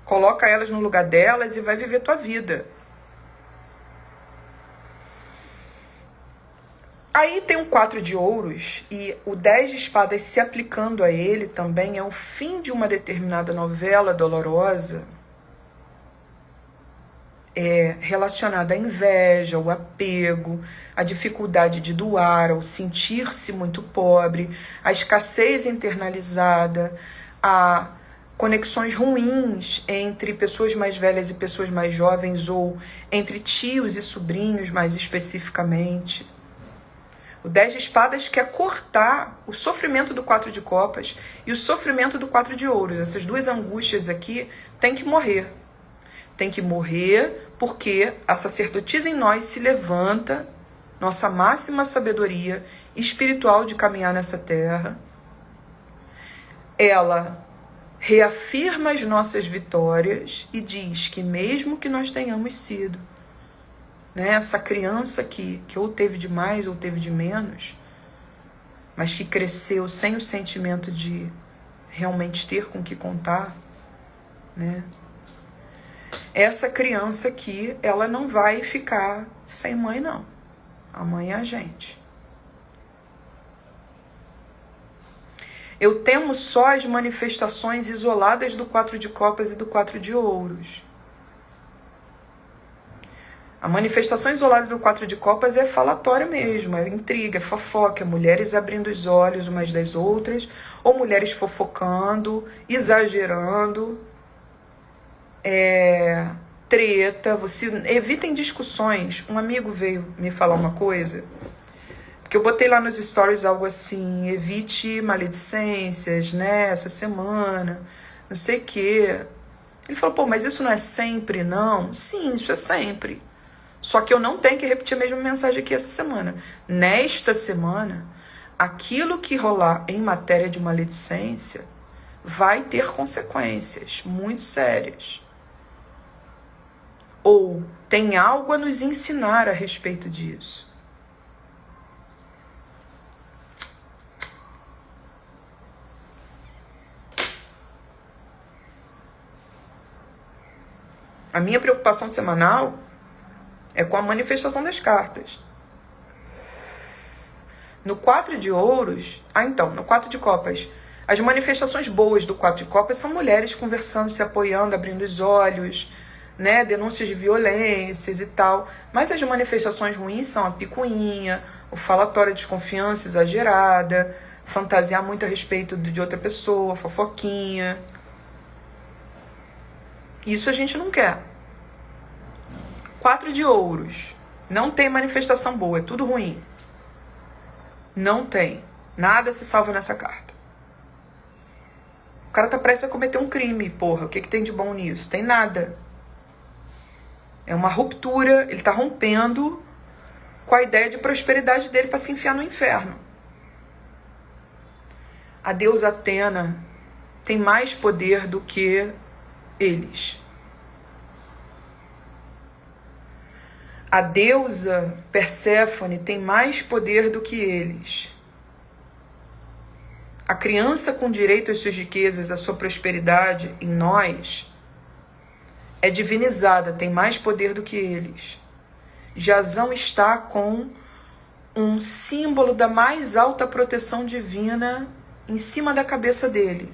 coloca elas no lugar delas e vai viver tua vida. Aí tem o 4 de ouros e o 10 de espadas se aplicando a ele também é o fim de uma determinada novela dolorosa, relacionada à inveja, ao apego, à dificuldade de doar, ao sentir-se muito pobre, à escassez internalizada, a conexões ruins entre pessoas mais velhas e pessoas mais jovens, ou entre tios e sobrinhos, mais especificamente. O 10 de espadas quer cortar o sofrimento do 4 de copas e o sofrimento do 4 de ouros. Essas 2 angústias aqui têm que morrer. Tem que morrer porque a sacerdotisa em nós se levanta, nossa máxima sabedoria espiritual de caminhar nessa terra. Ela reafirma as nossas vitórias e diz que mesmo que nós tenhamos sido, né, essa criança que ou teve de mais ou teve de menos, mas que cresceu sem o sentimento de realmente ter com que contar, né? Essa criança aqui, ela não vai ficar sem mãe, não. A mãe é a gente. Eu temo só as manifestações isoladas do 4 de copas e do 4 de ouros. A manifestação isolada do 4 de copas é falatório mesmo, é intriga, é fofoca, é mulheres abrindo os olhos umas das outras, ou mulheres fofocando, exagerando, treta. Evitem discussões. Um amigo veio me falar uma coisa, porque eu botei lá nos stories algo assim: evite maledicências, né, essa semana, não sei o quê. Ele falou: pô, mas isso não é sempre, não? Sim, isso é sempre. Só que eu não tenho que repetir a mesma mensagem aqui essa semana. Nesta semana, aquilo que rolar em matéria de maledicência vai ter consequências muito sérias. Ou tem algo a nos ensinar a respeito disso. A minha preocupação semanal é com a manifestação das cartas. No 4 de ouros, no 4 de copas, as manifestações boas do 4 de copas são mulheres conversando, se apoiando, abrindo os olhos, né, denúncias de violências e tal. Mas as manifestações ruins são a picuinha, o falatório, a desconfiança exagerada, fantasiar muito a respeito de outra pessoa, fofoquinha. Isso a gente não quer. 4 de ouros. Não tem manifestação boa, é tudo ruim. Não tem. Nada se salva nessa carta. O cara tá prestes a cometer um crime, porra. O que tem de bom nisso? Tem nada. É uma ruptura, ele tá rompendo com a ideia de prosperidade dele para se enfiar no inferno. A deusa Atena tem mais poder do que eles. A deusa Perséfone tem mais poder do que eles. A criança com direito às suas riquezas, à sua prosperidade em nós, é divinizada, tem mais poder do que eles. Jasão está com um símbolo da mais alta proteção divina em cima da cabeça dele.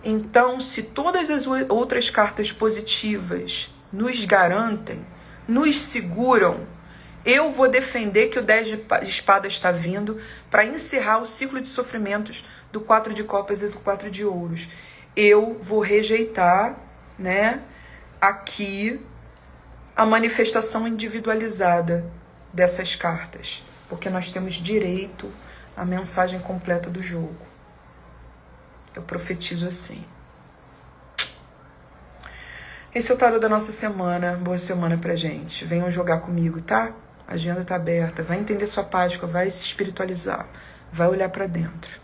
Então, se todas as outras cartas positivas nos garantem, nos seguram, Eu vou defender que o 10 de espadas está vindo para encerrar o ciclo de sofrimentos do 4 de copas e do 4 de ouros. Eu vou rejeitar, né, aqui a manifestação individualizada dessas cartas, porque nós temos direito à mensagem completa do jogo. Eu profetizo assim. Esse é o tarô da nossa semana. Boa semana pra gente. Venham jogar comigo, tá? A agenda tá aberta. Vai entender sua Páscoa, vai se espiritualizar, vai olhar pra dentro.